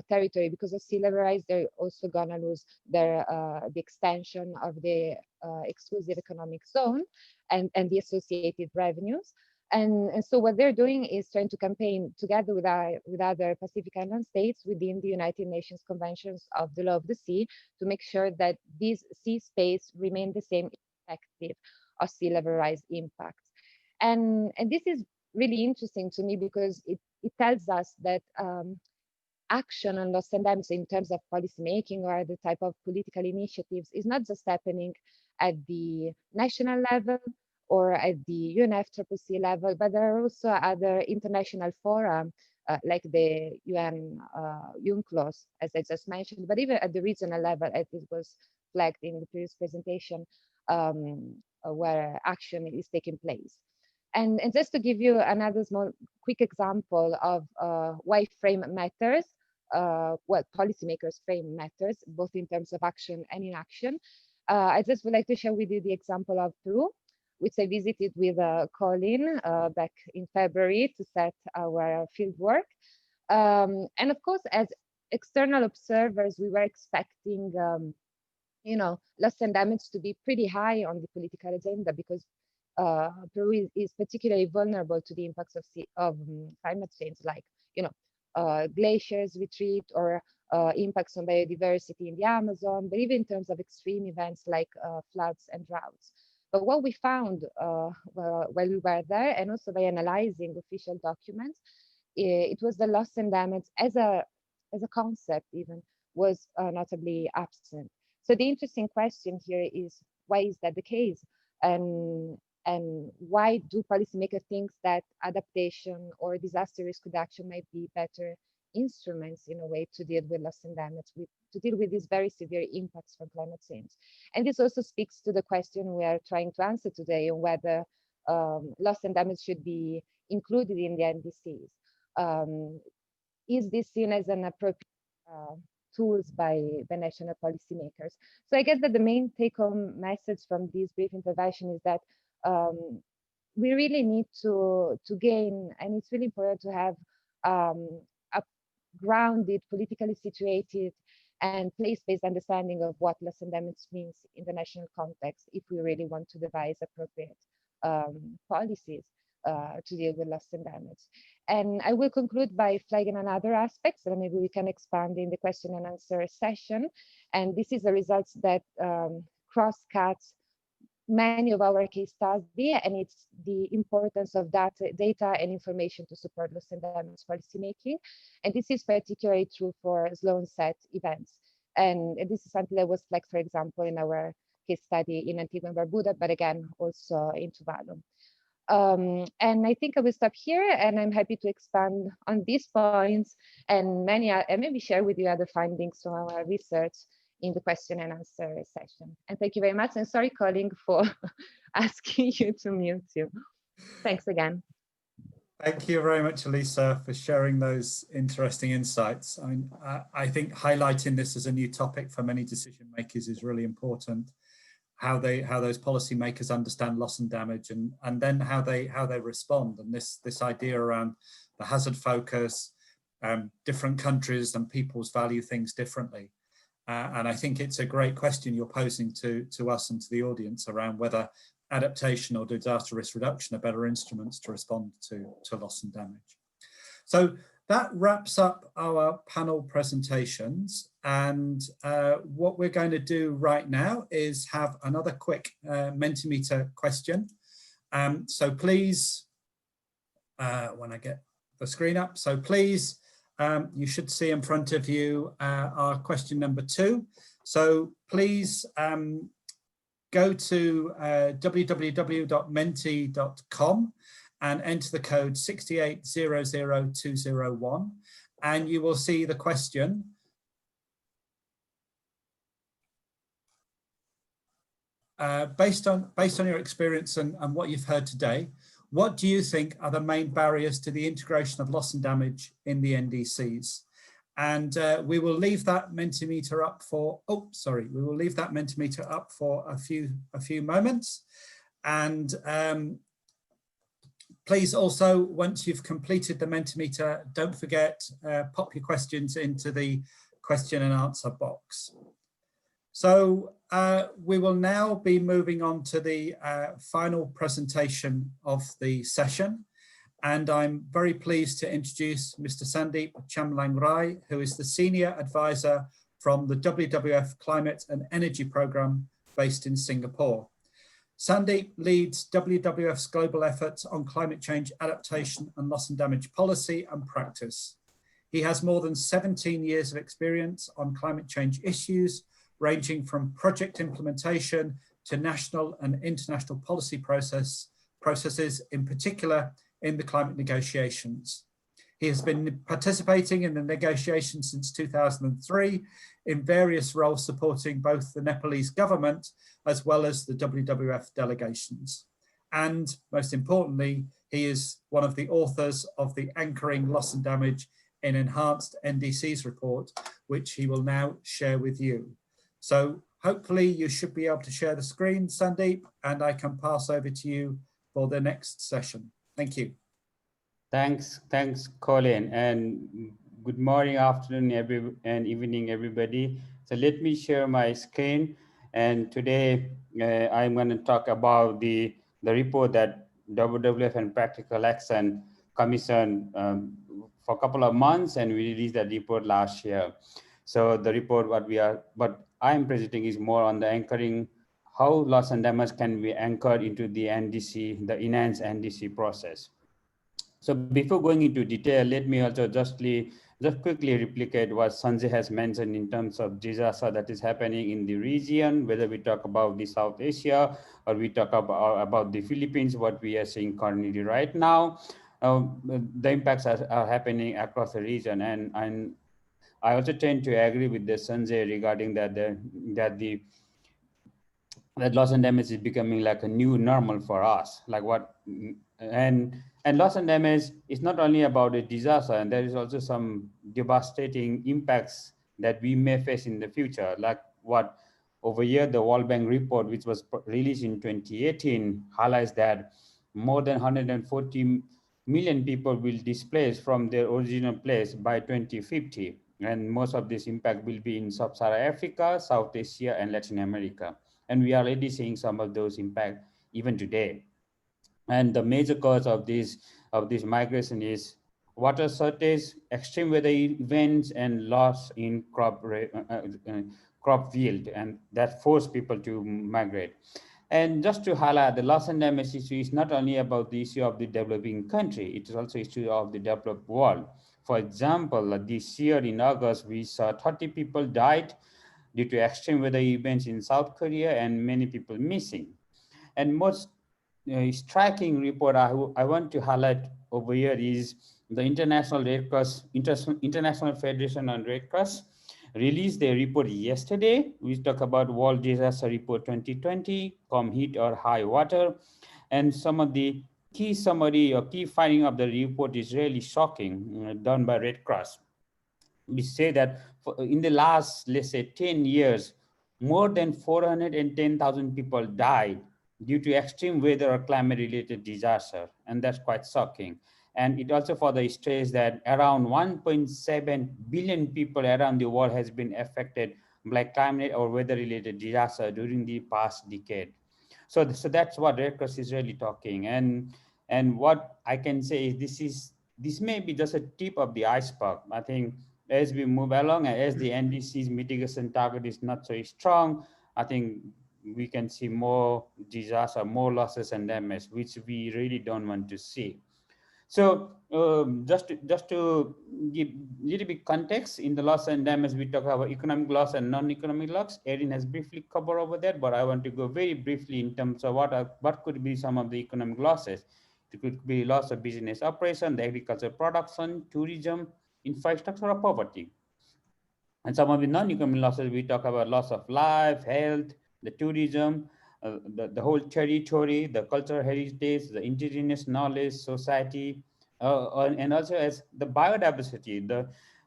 S5: territory because of sea level rise, they're also gonna lose their the extension of the exclusive economic zone and the associated revenues. And so what they're doing is trying to campaign together with other Pacific Island states within the United Nations Conventions of the Law of the Sea to make sure that these sea space remain the same effective of sea level rise impacts. And this is really interesting to me because it tells us that action on loss and damage in terms of policymaking or the type of political initiatives is not just happening at the national level or at the UNFCCC level, but there are also other international fora like the UN UNCLOS, as I just mentioned, but even at the regional level, as it was flagged in the previous presentation, where action is taking place. And just to give you another small quick example of why frame matters, what policymakers frame matters, both in terms of action and inaction. I just would like to share with you the example of Peru, which I visited with Colin back in February to set our field work. And of course, as external observers, we were expecting, loss and damage to be pretty high on the political agenda because Peru is particularly vulnerable to the impacts of climate change, like glaciers retreat or impacts on biodiversity in the Amazon, but even in terms of extreme events like floods and droughts. But what we found while we were there, and also by analyzing official documents, it was the loss and damage as a concept even was notably absent. So the interesting question here is, why is that the case? And why do policymakers think that adaptation or disaster risk reduction might be better instruments in a way to deal with loss and damage, to deal with these very severe impacts from climate change? And this also speaks to the question we are trying to answer today on whether loss and damage should be included in the NDCs. Is this seen as an appropriate tools by national policymakers? So I guess that the main take-home message from this brief intervention is that we really need to gain, and it's really important to have a grounded, politically situated, and place-based understanding of what loss and damage means in the national context if we really want to devise appropriate policies to deal with loss and damage. And I will conclude by flagging another aspect, so maybe we can expand in the question and answer session. And this is the results that cross-cuts many of our case study, and it's the importance of data and information to support loss and damage policymaking. And this is particularly true for slow onset events. And this is something that was flagged, for example, in our case study in Antigua and Barbuda, but again, also in Tuvalu. And I think I will stop here, and I'm happy to expand on these points and maybe share with you other findings from our research in the question and answer session. And thank you very much. And sorry, Colin, for asking you to mute you. Thanks again.
S1: Thank you very much, Elisa, for sharing those interesting insights. I mean, I think highlighting this as a new topic for many decision makers is really important. How those policymakers understand loss and damage, and then how they respond. And this idea around the hazard focus, different countries and peoples value things differently. And I think it's a great question you're posing to us and to the audience around whether adaptation or disaster risk reduction are better instruments to respond to loss and damage. So that wraps up our panel presentations. And what we're going to do right now is have another quick Mentimeter question. So please, when I get the screen up, so please, you should see in front of you our question number 2. So please go to www.menti.com and enter the code 6800201, and you will see the question. Based on your experience and what you've heard today, what do you think are the main barriers to the integration of loss and damage in the NDCs? And we will leave that Mentimeter up for, we will leave that Mentimeter up for a few moments. And please also, once you've completed the Mentimeter, don't forget, pop your questions into the question and answer box. So we will now be moving on to the final presentation of the session. And I'm very pleased to introduce Mr. Sandeep Chamlang Rai, who is the Senior Advisor from the WWF Climate and Energy Programme based in Singapore. Sandeep leads WWF's global efforts on climate change adaptation and loss and damage policy and practice. He has more than 17 years of experience on climate change issues, ranging from project implementation to national and international policy processes, in particular in the climate negotiations. He has been participating in the negotiations since 2003 in various roles supporting both the Nepalese government as well as the WWF delegations. And most importantly, he is one of the authors of the Anchoring Loss and Damage in Enhanced NDCs report, which he will now share with you. So hopefully you should be able to share the screen, Sandeep, and I can pass over to you for the next session. Thank you.
S6: Thanks, Colin, and good morning, afternoon, and evening, everybody. So let me share my screen, and today I'm going to talk about the report that WWF and Practical Action commissioned for a couple of months, and we released that report last year. So the report what I'm presenting is more on the anchoring, how loss and damage can be anchored into the NDC, the enhanced NDC process. So before going into detail, let me also just quickly replicate what Sanjay has mentioned in terms of disaster that is happening in the region, whether we talk about the South Asia or we talk about the Philippines, what we are seeing currently right now. The impacts are happening across the region, and I also tend to agree with the Sanjay regarding that loss and damage is becoming like a new normal for us. And loss and damage is not only about a disaster, and there is also some devastating impacts that we may face in the future. Like what over here, the World Bank report, which was released in 2018, highlights that more than 140 million people will displace from their original place by 2050. And most of this impact will be in Sub-Saharan Africa, South Asia, and Latin America. And we are already seeing some of those impacts even today. And the major cause of this migration is water shortage, extreme weather events, and loss in crop yield, and that force people to migrate. And just to highlight, the loss and damage issue is not only about the issue of the developing country, it is also issue of the developed world. For example, this year in August, we saw 30 people died due to extreme weather events in South Korea and many people missing. And most striking report I want to highlight over here is the International Federation on Red Cross released their report yesterday. We talk about World Disaster Report 2020, Come Heat or High Water. And some of the key summary or key finding of the report is really shocking, done by Red Cross. We say that in the last, let's say, 10 years, more than 410,000 people died due to extreme weather or climate-related disaster, and that's quite shocking. And it also further states that around 1.7 billion people around the world has been affected by climate or weather-related disaster during the past decade. So that's what Red Cross is really talking. And what I can say is this may be just a tip of the iceberg. I think as we move along and as the NDC's mitigation target is not so strong, I think we can see more disaster, more losses and damage, which we really don't want to see. So just to give a little bit context in the loss and damage, we talk about economic loss and non-economic loss. Erin has briefly covered over that, but I want to go very briefly in terms of what could be some of the economic losses. It could be loss of business operation, the agricultural production, tourism, infrastructure, or poverty. And some of the non-economic losses, we talk about loss of life, health, the tourism, the whole territory, the cultural heritage, the indigenous knowledge, society, and also as the biodiversity,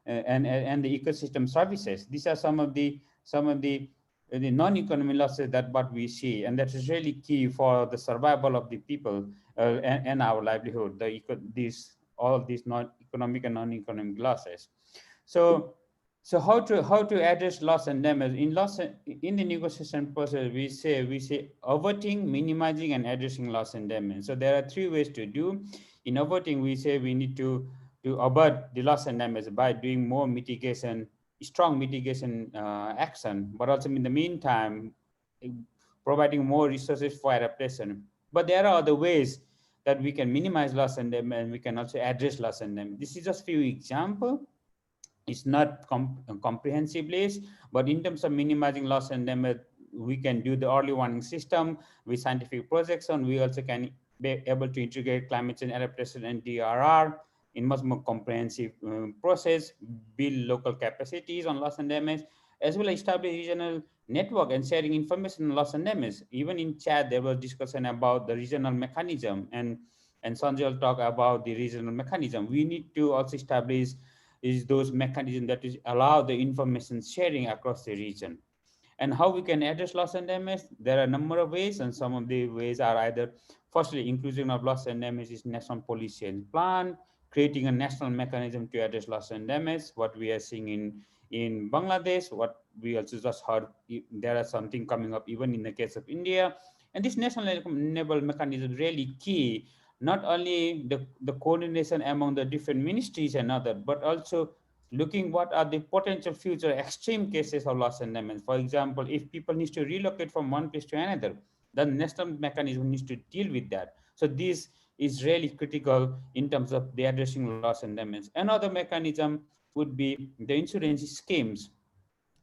S6: and the ecosystem services. These are some of the non-economic losses that what we see, and that is really key for the survival of the people and our livelihood. All of these non-economic and non-economic losses. So So how to address loss and damage in the negotiation process? We say averting, minimizing, and addressing loss and damage. So there are 3 ways to do. In averting, we say we need to avert the loss and damage by doing more mitigation, strong mitigation action, but also in the meantime providing more resources for adaptation. But there are other ways that we can minimize loss and damage, and we can also address loss and damage. This is just few examples. It's not comprehensive list, but in terms of minimizing loss and damage, we can do the early warning system with scientific projection. We also can be able to integrate climate change adaptation and DRR in much more comprehensive process, build local capacities on loss and damage, as well as establish regional network and sharing information on loss and damage. Even in chat, there was discussion about the regional mechanism, and Sanjay will talk about the regional mechanism. We need to also establish those mechanisms that is allow the information sharing across the region. And how we can address loss and damage? There are a number of ways, and some of the ways are either, firstly, inclusion of loss and damage is national policy and plan, creating a national mechanism to address loss and damage. What we are seeing in Bangladesh, what we also just heard, there are something coming up even in the case of India. And this national enable mechanism is really key, not only the coordination among the different ministries and other, but also looking what are the potential future extreme cases of loss and damage. For example, if people need to relocate from one place to another, the national mechanism needs to deal with that. So this is really critical in terms of the addressing loss and damage. Another mechanism would be the insurance schemes,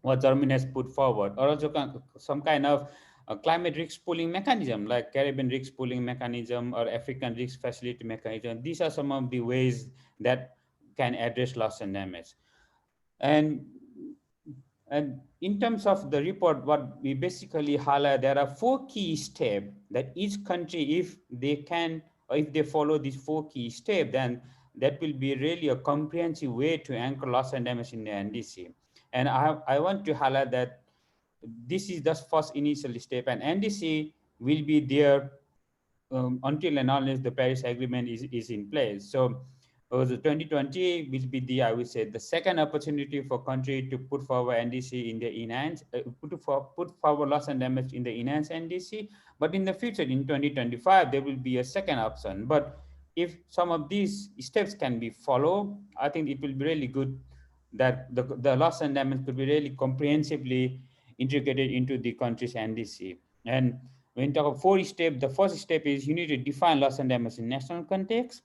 S6: what Germany has put forward, or also some kind of climate risk pooling mechanism, like Caribbean risk pooling mechanism or African risk facility mechanism. These are some of the ways that can address loss and damage. And in terms of the report, what we basically highlight, there are 4 key steps that each country, if they can, or if they follow these 4 key steps, then that will be really a comprehensive way to anchor loss and damage in the NDC. And I want to highlight that this is the first initial step, and NDC will be there until and unless the Paris Agreement is in place. So the 2020 will be the, I would say, the second opportunity for country to put forward NDC in the enhanced, put forward loss and damage in the enhanced NDC. But in the future, in 2025, there will be a second option. But if some of these steps can be followed, I think it will be really good that the loss and damage could be really comprehensively integrated into the country's NDC. And when you talk of 4 steps, the first step is you need to define loss and damage in national context.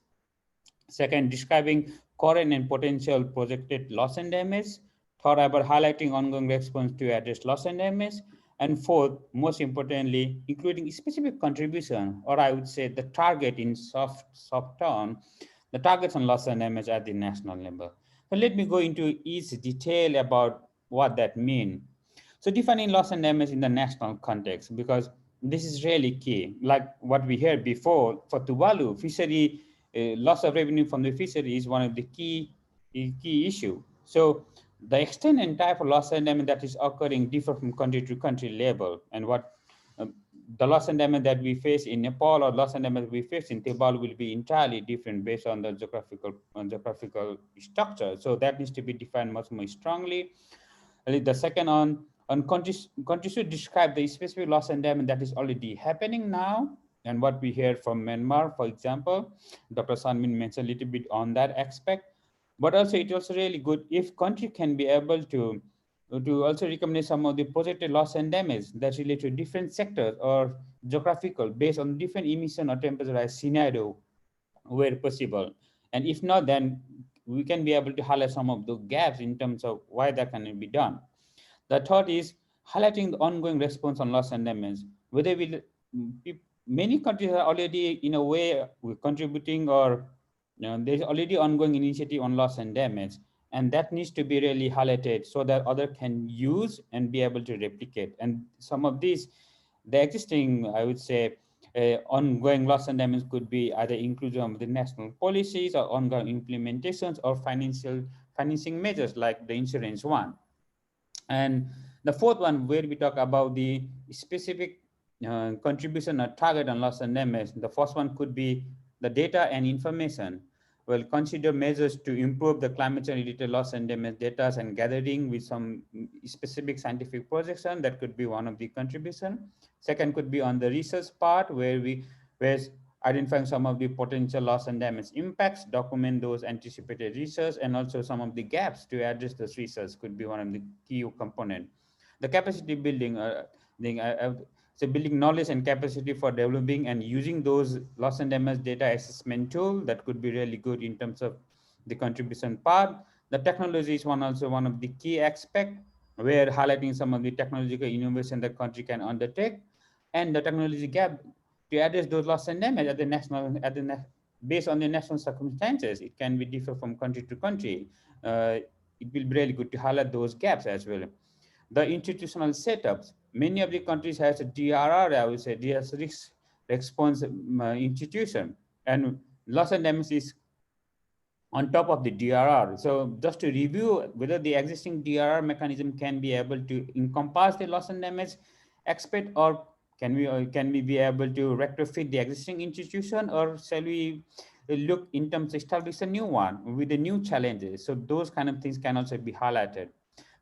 S6: Second, describing current and potential projected loss and damage. Third, about highlighting ongoing response to address loss and damage. And fourth, most importantly, including specific contribution, or I would say the target in soft term, the targets on loss and damage at the national level. So let me go into each detail about what that means. So defining loss and damage in the national context, because this is really key. Like what we heard before, for Tuvalu, fishery loss of revenue from the fishery is one of the key issue. So the extent and type of loss and damage that is occurring differ from country to country level, and what the loss and damage that we face in Nepal or loss and damage we face in Tuvalu will be entirely different based on the geographical structure. So that needs to be defined much more strongly. The second on countries should describe the specific loss and damage that is already happening now, and what we hear from Myanmar, for example. Dr. Sanmin mentioned a little bit on that aspect, but also it's also really good if country can be able to also recognize some of the projected loss and damage that's related to different sectors or geographical based on different emission or temperature rise scenario where possible. And if not, then we can be able to highlight some of the gaps in terms of why that can be done. The third is highlighting the ongoing response on loss and damage. Whether many countries are already in a way contributing, or there's already ongoing initiative on loss and damage, and that needs to be really highlighted so that others can use and be able to replicate. And some of these, the existing, I would say, ongoing loss and damage could be either inclusion of the national policies or ongoing implementations or financing measures like the insurance one. And the fourth one, where we talk about the specific contribution or target on loss and damage, the first one could be the data and information. will consider measures to improve the climate change related loss and damage data and gathering with some specific scientific projection. That could be one of the contribution. Second could be on the research part, where we're identifying some of the potential loss and damage impacts, document those anticipated research, and also some of the gaps to address those research could be one of the key component. The capacity building, so building knowledge and capacity for developing and using those loss and damage data assessment tool, that could be really good in terms of the contribution part. The technology is also one of the key aspect, where highlighting some of the technological innovation that country can undertake, and the technology gap to address those loss and damage at the national, based on the national circumstances. It can be different from country to country. It will be really good to highlight those gaps as well. The institutional setups, many of the countries has a DRR, I would say, disaster risk response institution, and loss and damage is on top of the DRR. So just to review whether the existing DRR mechanism can be able to encompass the loss and damage aspect, or can we be able to retrofit the existing institution, or shall we look in terms of establish a new one with the new challenges? So those kind of things can also be highlighted.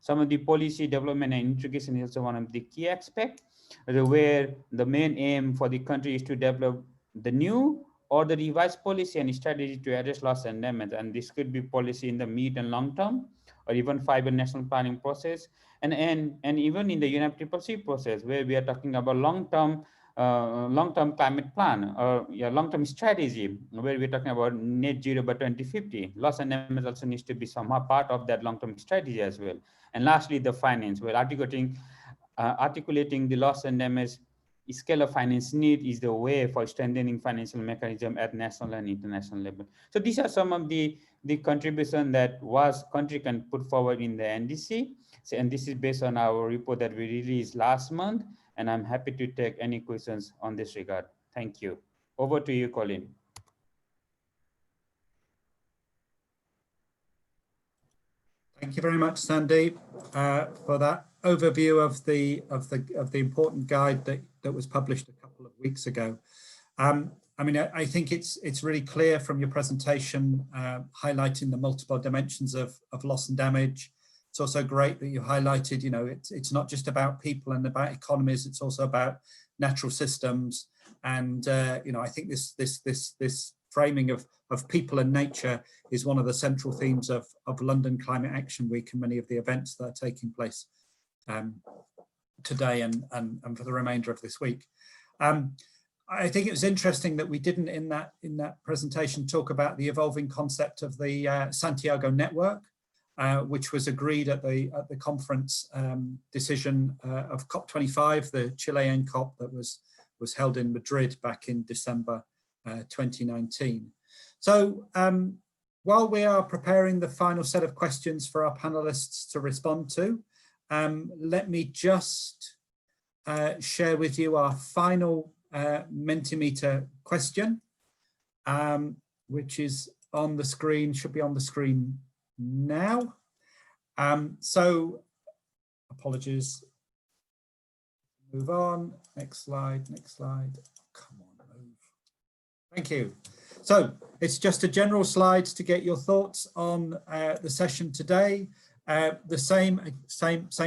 S6: Some of the policy development and integration is also one of the key aspects, where the main aim for the country is to develop the new or the revised policy and strategy to address loss and damage. And this could be policy in the mid and long term, or even 5-year national planning process, and even in the UNFCCC process, where we are talking about long-term climate plan, or long-term strategy, where we're talking about net zero by 2050. Loss and damage also needs to be somehow part of that long-term strategy as well. And lastly, the finance, where articulating the loss and damage scale of finance need is the way for strengthening financial mechanism at national and international level. So these are some of the contribution that country can put forward in the NDC. So, and this is based on our report that we released last month. And I'm happy to take any questions on this regard. Thank you. Over to you, Colin.
S1: Thank you very much, Sandeep, for that overview of the important guide that was published a couple of weeks ago. I mean, I think it's really clear from your presentation, highlighting the multiple dimensions of loss and damage. It's also great that you highlighted, you know, it's not just about people and about economies, it's also about natural systems. And you know, I think this framing of people and nature is one of the central themes of London Climate Action Week and many of the events that are taking place today and for the remainder of this week. I think it was interesting that we didn't in that presentation talk about the evolving concept of the Santiago network, which was agreed at the conference decision of COP25, the Chilean COP that was held in Madrid back in December 2019. So while we are preparing the final set of questions for our panelists to respond to, let me just share with you our final Mentimeter question, which is on the screen, should be on the screen now. So apologies, move on, next slide, come on, move. Thank you. So it's just a general slide to get your thoughts on the session today. The same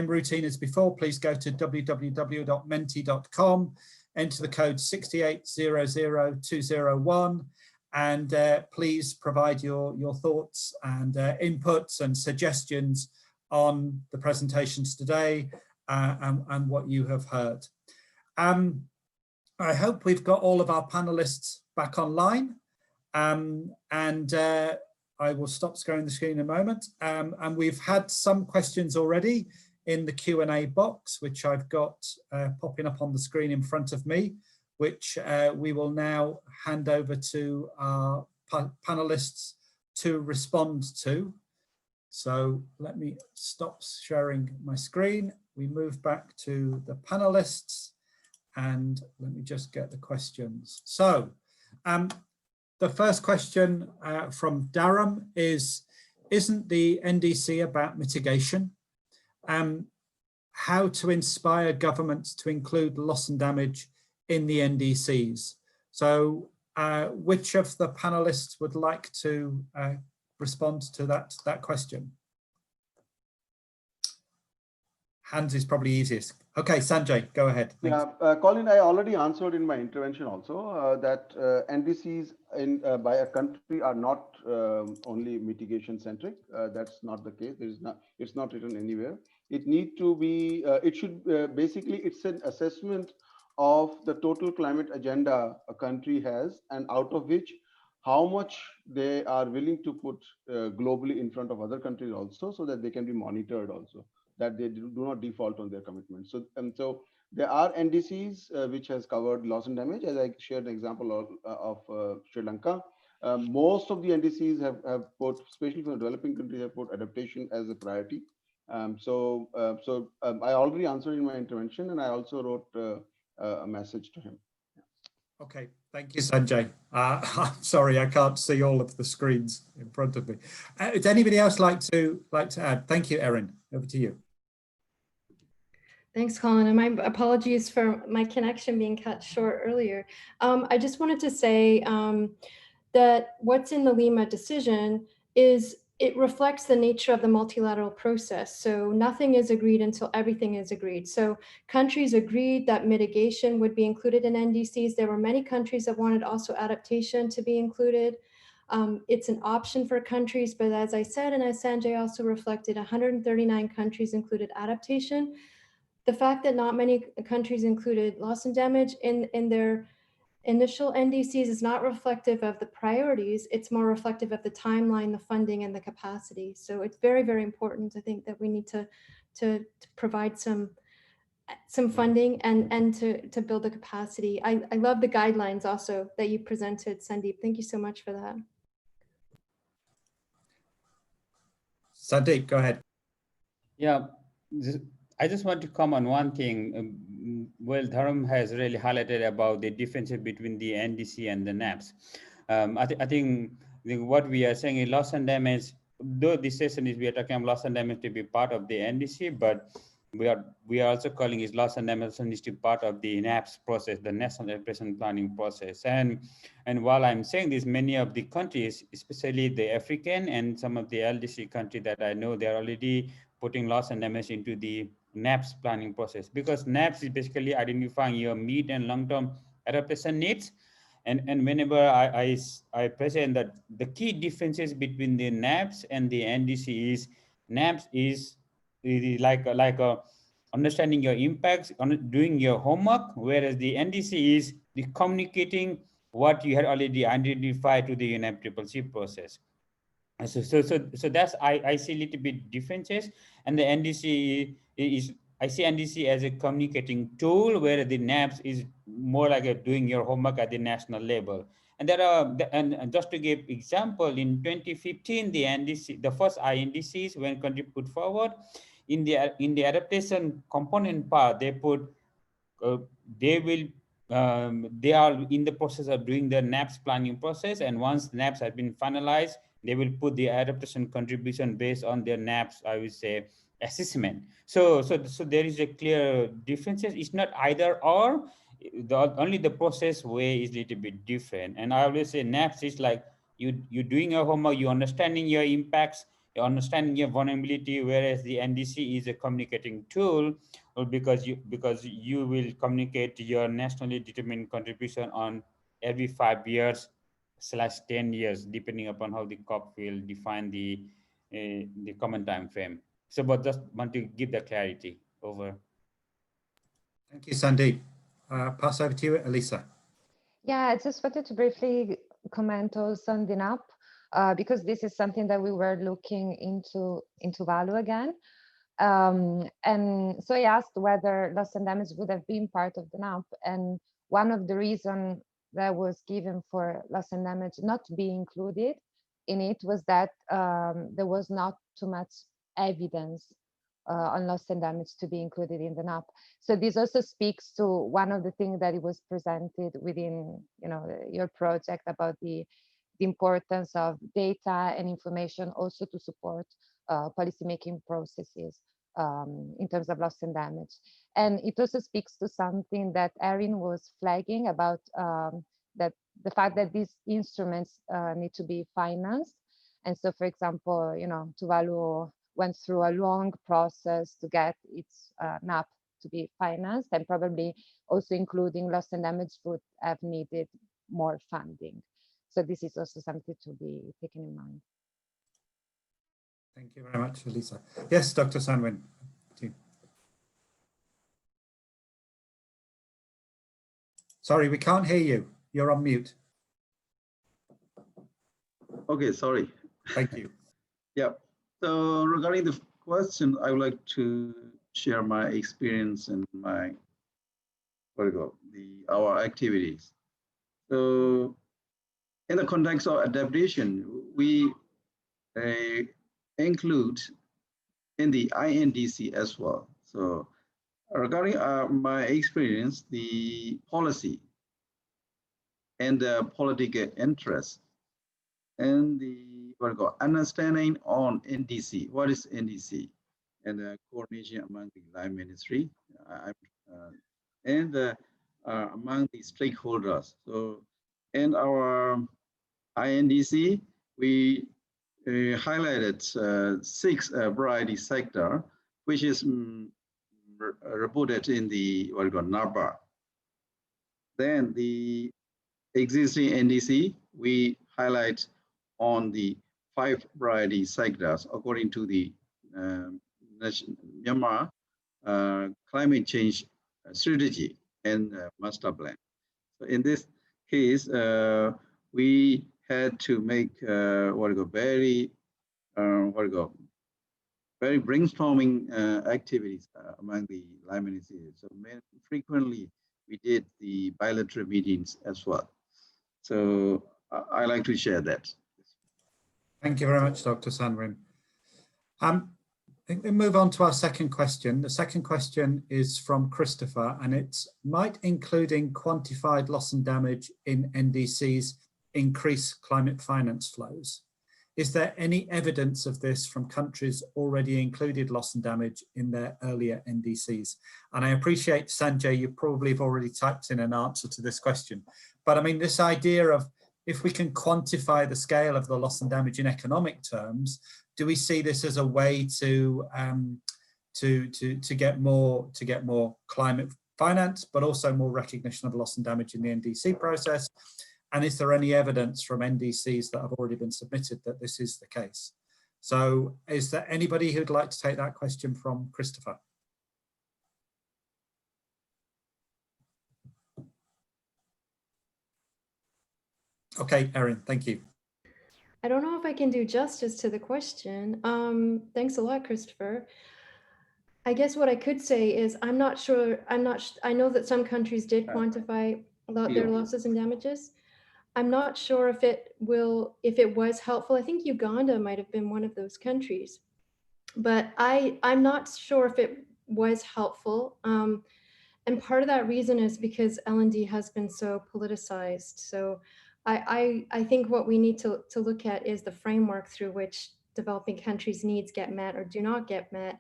S1: routine as before. Please go to www.menti.com, enter the code 6800201, and please provide your thoughts and inputs and suggestions on the presentations today and what you have heard. I hope we've got all of our panelists back online. I will stop sharing the screen in a moment. And we've had some questions already in the Q&A box, which I've got popping up on the screen in front of me, which we will now hand over to our panelists to respond to. So let me stop sharing my screen. We move back to the panelists and let me just get the questions. So the first question from Dharam is, isn't the NDC about mitigation? How to inspire governments to include loss and damage in the NDCs? So Which of the panelists would like to respond to that question? Hands is probably easiest. Okay, Sanjay, go ahead. Thanks.
S3: Yeah, Colin, I already answered in my intervention also that NDCs by a country are not only mitigation centric. That's not the case. It's not written anywhere. It need to be. It should basically. It's an assessment of the total climate agenda a country has, and out of which how much they are willing to put globally in front of other countries also, so that they can be monitored also, that they do not default on their commitments. So there are NDCs which has covered loss and damage, as I shared an example of Sri Lanka. Most of the NDCs have put, especially for developing countries, have put adaptation as a priority. I already answered in my intervention, and I also wrote a message to him.
S1: Okay, thank you, Sanjay. I'm sorry, I can't see all of the screens in front of me. Does anybody else like to add? Thank you, Erin. Over to you.
S2: Thanks, Colin, and my apologies for my connection being cut short earlier. I just wanted to say that what's in the Lima decision is it reflects the nature of the multilateral process. So nothing is agreed until everything is agreed. So countries agreed that mitigation would be included in NDCs. There were many countries that wanted also adaptation to be included. It's an option for countries, but as I said, and as Sanjay also reflected, 139 countries included adaptation. The fact that not many countries included loss and damage in their initial NDCs is not reflective of the priorities. It's more reflective of the timeline, the funding, and the capacity. So it's very, very important, I think, that we need to provide some funding and to build the capacity. I love the guidelines also that you presented, Sandeep. Thank you so much for that.
S1: Sandeep, go ahead.
S6: Yeah, I just want to comment on one thing. Well, Dharam has really highlighted about the differences between the NDC and the NAPS. I think what we are saying is loss and damage, though this session is we are talking about loss and damage to be part of the NDC, but we are also calling it loss and damage needs to be part of the NAPS process, the National Adaptation Planning process. And while I'm saying this, many of the countries, especially the African and some of the LDC countries that I know, they're already putting loss and damage into the NAPS planning process, because NAPS is basically identifying your mid and long-term adaptation needs. And whenever I present that the key differences between the NAPS and the NDC is NAPS is like understanding your impacts, doing your homework, whereas the NDC is the communicating what you had already identified to the UNFCCC process. So that's I see a little bit differences, and the NDC is I see NDC as a communicating tool, where the NAPS is more like doing your homework at the national level. And there are, and just to give example, in 2015 the NDC, the first INDCs when country put forward in the adaptation component part, they put they are in the process of doing the NAPS planning process, and once NAPS has been finalized, they will put the adaptation contribution based on their NAPS, I would say, assessment. So there is a clear differences. It's not either or. Only the process way is a little bit different. And I always say NAPS is like you doing your homework, you understanding your impacts, you understanding your vulnerability, whereas the NDC is a communicating tool, or because you will communicate your nationally determined contribution on every 5 years / 10 years, depending upon how the COP will define the common time frame. So, but just want to give the clarity. Over.
S1: Thank you, Sandeep. Pass over to you, Elisa.
S5: Yeah, I just wanted to briefly comment also on the NAP, because this is something that we were looking into value again. And so I asked whether loss and damage would have been part of the NAP, and one of the reasons that was given for loss and damage not to be included in it was that there was not too much evidence on loss and damage to be included in the NAP. So this also speaks to one of the things that it was presented within, your project about the importance of data and information also to support policymaking processes in terms of loss and damage. And it also speaks to something that Erin was flagging about that the fact that these instruments need to be financed. And so, for example, Tuvalu went through a long process to get its NAP to be financed, and probably also including loss and damage would have needed more funding. So this is also something to be taken in mind.
S1: Thank you very much, Elisa. Yes, Dr. Sanwin. Sorry, we can't hear you. You're on mute.
S4: Okay, sorry.
S1: Thank you.
S4: Yeah. So regarding the question, I would like to share my experience and my our activities. So in the context of adaptation, we include in the INDC as well. So regarding my experience, the policy and the political interest and the understanding on NDC. What is NDC? And the coordination among the line ministry and among the stakeholders. So in our INDC, we highlighted 6 variety sector, which is reported in the NARBA. Then the existing NDC, we highlight on the 5 variety sectors according to the Myanmar climate change strategy and master plan. So in this case, we had to make very brainstorming activities among the line ministries. So frequently we did the bilateral meetings as well. So I like to share that.
S1: Thank you very much, Dr. Sanwin. I think we move on to our second question. The second question is from Christopher, and it's, might including quantified loss and damage in NDCs increase climate finance flows? Is there any evidence of this from countries already included loss and damage in their earlier NDCs? And I appreciate, Sanjay, you probably have already typed in an answer to this question. But I mean, this idea of if we can quantify the scale of the loss and damage in economic terms, do we see this as a way to get more climate finance, but also more recognition of loss and damage in the NDC process? And is there any evidence from NDCs that have already been submitted that this is the case? So is there anybody who'd like to take that question from Christopher? Okay, Erin, thank you.
S2: I don't know if I can do justice to the question. Thanks a lot, Christopher. I guess what I could say is I know that some countries did quantify their losses and damages. I'm not sure if it was helpful. I think Uganda might have been one of those countries, but I'm not sure if it was helpful. And part of that reason is because L&D has been so politicized. So I think what we need to look at is the framework through which developing countries' needs get met or do not get met,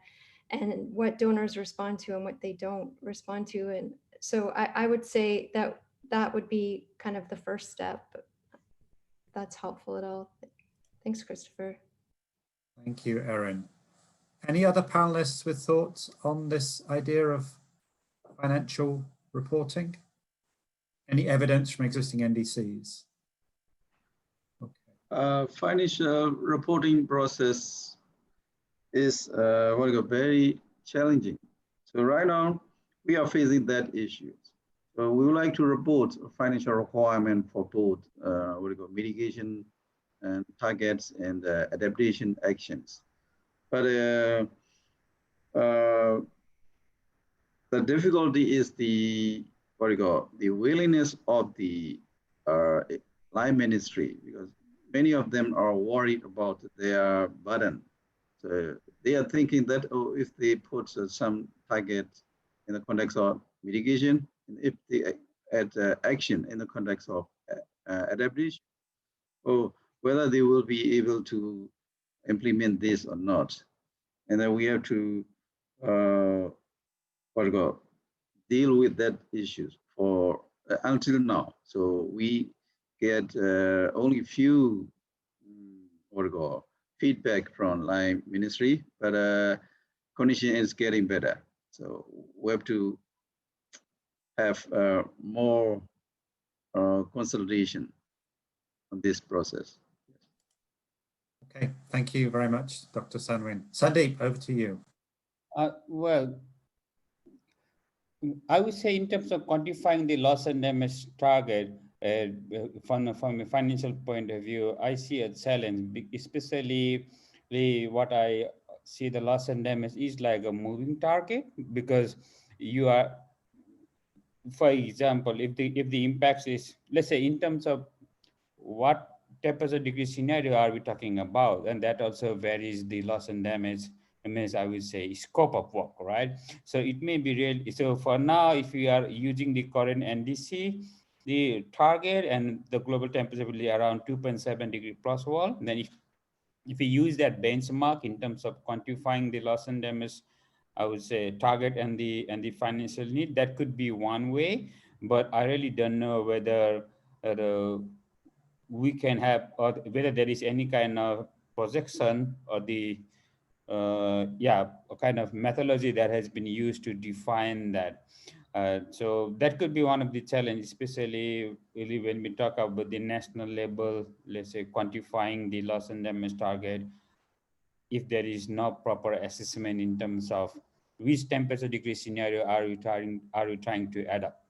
S2: and what donors respond to and what they don't respond to. And so I would say that would be kind of the first step. If that's helpful at all. Thanks, Christopher.
S1: Thank you, Erin. Any other panelists with thoughts on this idea of financial reporting? Any evidence from existing NDCs?
S4: Okay. Financial reporting process is very challenging. So right now we are facing that issue. So we would like to report a financial requirement for both mitigation and targets and adaptation actions. But the difficulty is the willingness of the line ministry, because many of them are worried about their burden. So they are thinking that, oh, if they put some target in the context of mitigation, and if they add action in the context of adaptation, or whether they will be able to implement this or not. And then we have to deal with that issues for until now. So we get only few feedback from line ministry, but condition is getting better. So we have to have more consultation on this process.
S1: Okay, thank you very much, Dr. Sanwin. Sandeep, over to you.
S6: Well, I would say in terms of quantifying the loss and damage target, from a financial point of view, I see a challenge, especially what I see the loss and damage is like a moving target, because you are, for example, if the impacts is, let's say, in terms of what temperature degree scenario are we talking about, and that also varies the loss and damage. I would say scope of work, right? So it may be real. So for now, if we are using the current NDC, the target and the global temperature will be around 2.7 degree plus wall. Then if we use that benchmark in terms of quantifying the loss and damage, I would say target and the financial need, that could be one way. But I really don't know whether we can have, or whether there is any kind of projection or the a kind of methodology that has been used to define that. So that could be one of the challenges, especially really when we talk about the national level, let's say quantifying the loss and damage target, if there is no proper assessment in terms of which temperature degree scenario are we trying to adapt,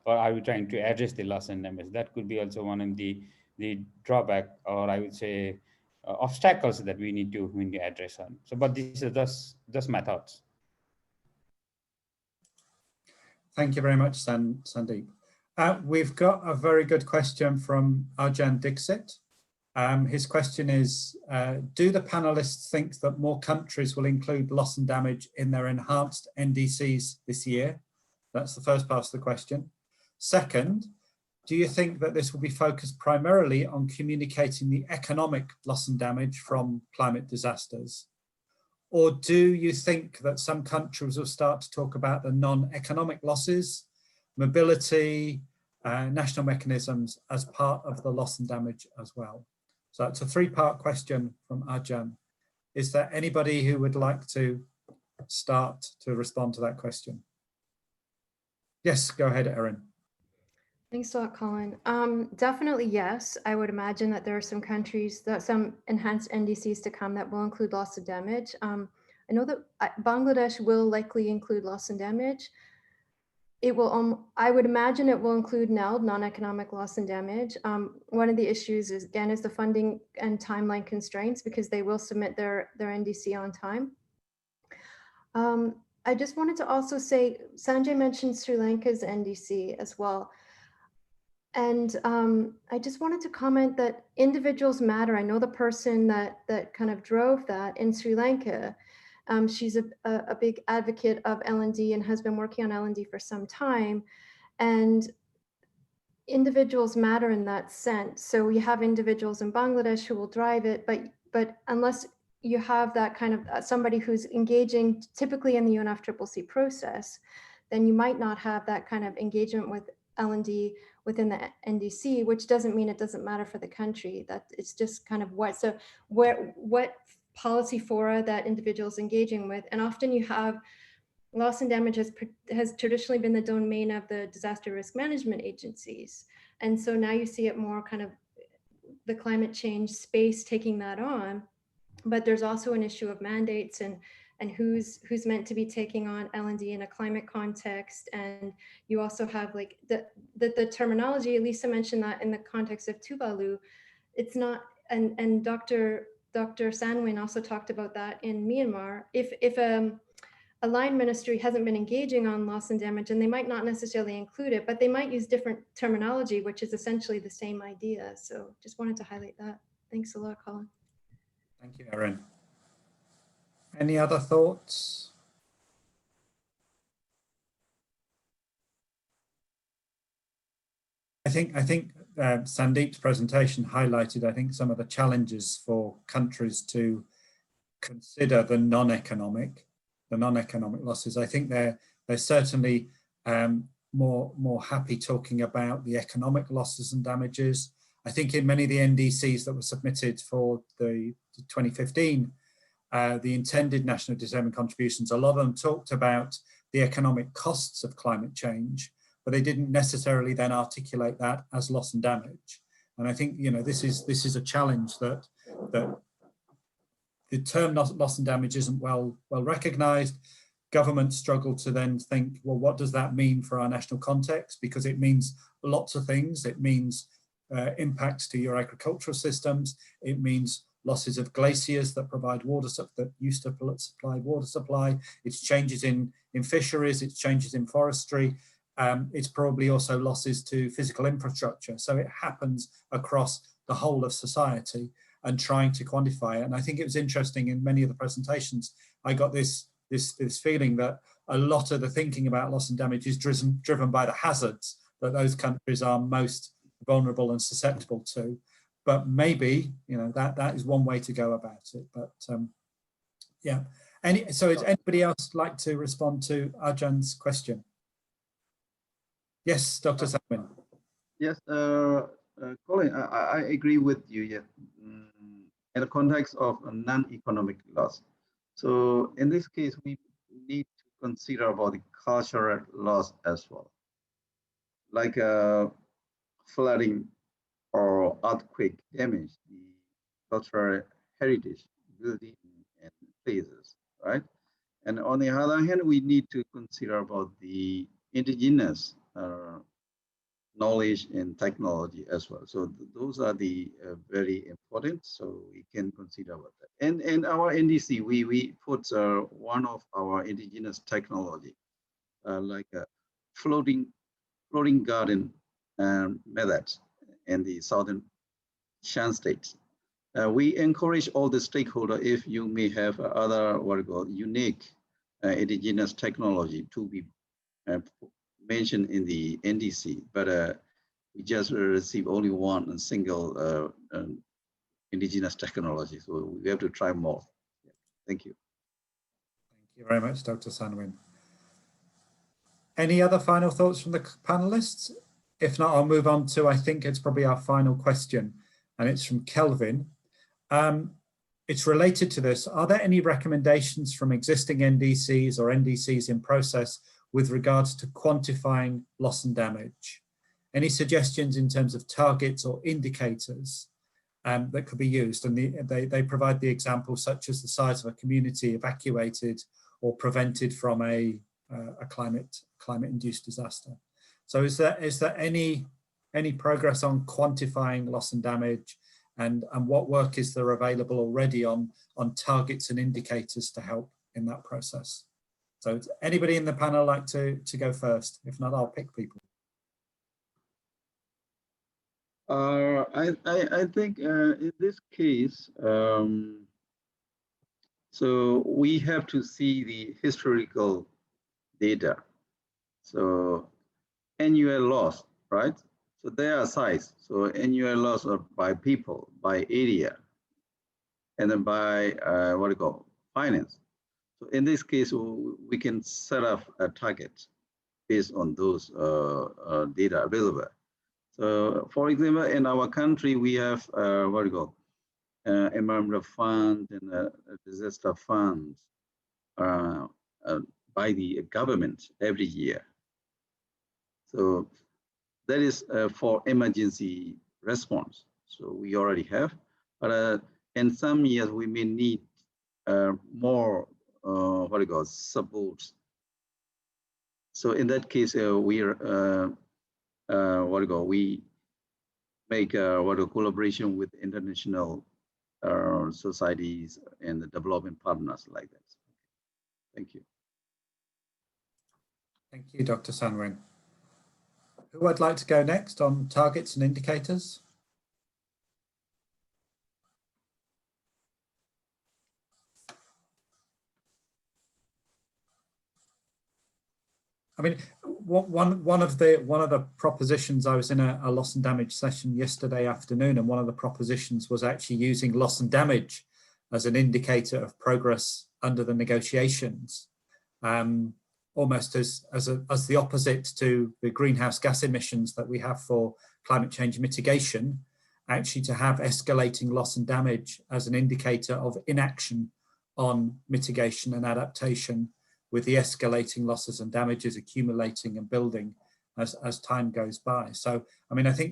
S6: or are we trying to address the loss and damage. That could be also one of the drawback, or I would say obstacles that we need to address on. So, but this is just my thoughts.
S1: Thank you very much, Sandeep. We've got a very good question from Arjan Dixit. His question is, do the panelists think that more countries will include loss and damage in their enhanced NDCs this year? That's the first part of the question. Second, do you think that this will be focused primarily on communicating the economic loss and damage from climate disasters? Or do you think that some countries will start to talk about the non-economic losses, mobility, national mechanisms as part of the loss and damage as well? So it's a three-part question from Arjan. Is there anybody who would like to start to respond to that question? Yes, go ahead, Erin.
S2: Thanks a lot, Colin. Definitely, yes. I would imagine that there are some countries, some enhanced NDCs to come that will include loss and damage. I know that Bangladesh will likely include loss and damage. It will, I would imagine it will include NELD, non-economic loss and damage. One of the issues is, again, is the funding and timeline constraints, because they will submit their NDC on time. I just wanted to also say, Sanjay mentioned Sri Lanka's NDC as well. And I just wanted to comment that individuals matter. I know the person that kind of drove that in Sri Lanka. She's a big advocate of L&D and has been working on L&D for some time. And individuals matter in that sense. So we have individuals in Bangladesh who will drive it, but unless you have that kind of somebody who's engaging typically in the UNFCCC process, then you might not have that kind of engagement with L&D within the NDC, which doesn't mean it doesn't matter for the country. That it's just kind of what policy fora that individuals engaging with. And often you have loss and damage has traditionally been the domain of the disaster risk management agencies. And so now you see it more kind of the climate change space taking that on. But there's also an issue of mandates and who's meant to be taking on L&D in a climate context. And you also have like the terminology, Lisa mentioned that in the context of Tuvalu, it's not, and Dr. Sanwin also talked about that in Myanmar. If a line ministry hasn't been engaging on loss and damage, and they might not necessarily include it, but they might use different terminology, which is essentially the same idea. So just wanted to highlight that. Thanks a lot, Colin.
S1: Thank you, Erin. Any other thoughts? I think Sandeep's presentation highlighted, I think, some of the challenges for countries to consider the non-economic losses. I think they're certainly more happy talking about the economic losses and damages. I think in many of the NDCs that were submitted for the 2015, the intended national determined contributions, a lot of them talked about the economic costs of climate change, but they didn't necessarily then articulate that as loss and damage. And I think, you know, this is a challenge that the term loss and damage isn't well recognized. Governments struggle to then think, well, what does that mean for our national context? Because it means lots of things. It means impacts to your agricultural systems. It means losses of glaciers that provide water, that used to supply water supply. It's changes in fisheries, it's changes in forestry. It's probably also losses to physical infrastructure. So it happens across the whole of society, and trying to quantify it. And I think it was interesting in many of the presentations, I got this feeling that a lot of the thinking about loss and damage is driven by the hazards that those countries are most vulnerable and susceptible to. But maybe, you know, that is one way to go about it. But yeah. So is anybody else like to respond to Arjan's question? Yes, Dr. Salmon.
S4: Yes, Colin, I agree with you. Yeah. In the context of a non-economic loss. So in this case, we need to consider about the cultural loss as well, like flooding or earthquake damage, the cultural heritage, building and places, right? And on the other hand, we need to consider about the indigenous knowledge and technology as well. So those are the very important. So we can consider about that. And our NDC, we put one of our indigenous technology, like a floating garden methods in the southern Shan states. We encourage all the stakeholders, if you may have other unique indigenous technology to be mentioned in the NDC, but we just received only one single indigenous technology, so we have to try more. Yeah. Thank you.
S1: Thank you very much, Dr. Sanwin. Any other final thoughts from the panelists? If not, I'll move on to, I think it's probably our final question, and it's from Kelvin. It's related to this. Are there any recommendations from existing NDCs or NDCs in process with regards to quantifying loss and damage? Any suggestions in terms of targets or indicators that could be used? And they provide the examples such as the size of a community evacuated or prevented from a climate-induced disaster. So is there any progress on quantifying loss and damage, and what work is there available already on targets and indicators to help in that process? So does anybody in the panel like to go first? If not, I'll pick people.
S4: I think in this case, so we have to see the historical data. So annual loss, right? So there are size. So annual loss are by people, by area, and then by finance. So in this case, we can set up a target based on those data available. So for example, in our country, we have environmental fund and disaster funds by the government every year. So that is for emergency response. So we already have, but in some years we may need more support. So in that case, we make collaboration with international societies and the development partners like that. Thank you.
S1: Thank you, Dr. Sanwin. Who would like to go next on targets and indicators? I mean, one of the propositions, I was in a loss and damage session yesterday afternoon, and one of the propositions was actually using loss and damage as an indicator of progress under the negotiations, almost as the opposite to the greenhouse gas emissions that we have for climate change mitigation. actually to have escalating loss and damage as an indicator of inaction on mitigation and adaptation, with the escalating losses and damages accumulating and building as time goes by. So, I mean, I think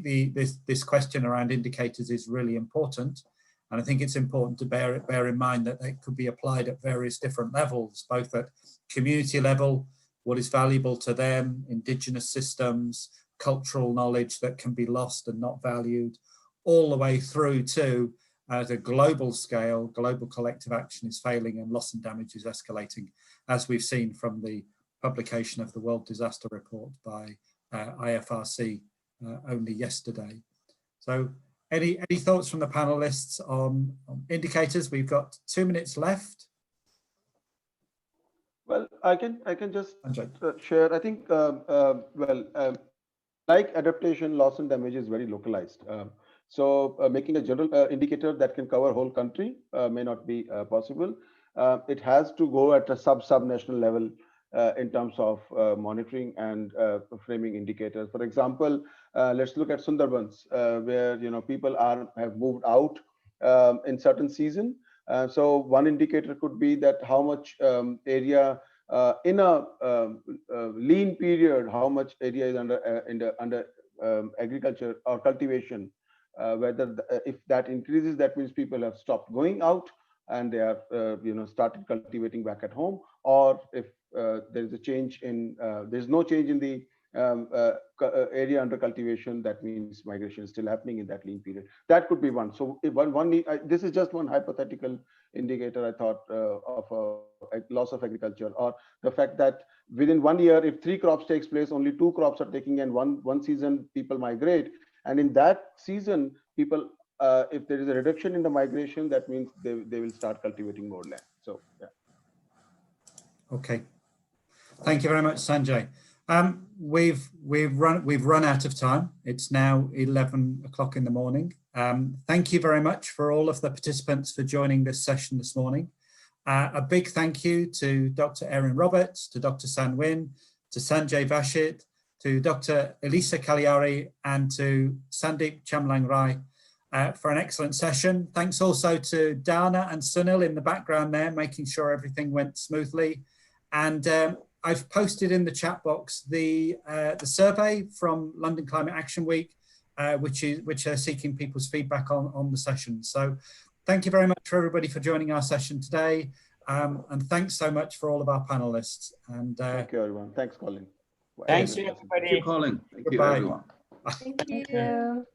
S1: this question around indicators is really important. And I think it's important to bear in mind that they could be applied at various different levels, both at community level, what is valuable to them, indigenous systems, cultural knowledge that can be lost and not valued, all the way through to at a global scale, global collective action is failing and loss and damage is escalating, as we've seen from the publication of the World Disaster Report by IFRC only yesterday. So any thoughts from the panelists on indicators? We've got 2 minutes left.
S3: Well, I can just share. I think like adaptation, loss and damage is very localized. So making a general indicator that can cover whole country may not be possible. It has to go at a sub-national level in terms of monitoring and framing indicators. For example, let's look at Sundarbans, where people have moved out in certain season. So one indicator could be that how much area in a lean period, how much area is under agriculture or cultivation. Whether if that increases, that means people have stopped going out and they are started cultivating back at home, or if there is a change in there's no change in the area under cultivation, that means migration is still happening in that lean period. That could be one. So if this is just one hypothetical indicator, I thought, of a loss of agriculture, or the fact that within 1 year, if 3 crops takes place, only 2 crops are taking, and one season people migrate, and in that season people if there is a reduction in the migration, that means they will start cultivating more land. So yeah.
S1: Okay, thank you very much, Sanjay. We've run out of time. It's now 11 o'clock in the morning. Thank you very much for all of the participants for joining this session this morning. A big thank you to Dr. Erin Roberts, to Dr. San Nguyen, to Sanjay Vashit, to Dr. Elisa Cagliari, and to Sandeep Chamlang Rai for an excellent session. Thanks also to Dana and Sunil in the background there, making sure everything went smoothly. And I've posted in the chat box the survey from London Climate Action Week, which are seeking people's feedback on the session. So thank you very much for everybody for joining our session today. And thanks so much for all of our panelists. And
S3: thank you, everyone. Thanks, Colin.
S6: Thanks, everybody.
S4: Thank you, Colin. Thank you, everyone.
S2: Thank you.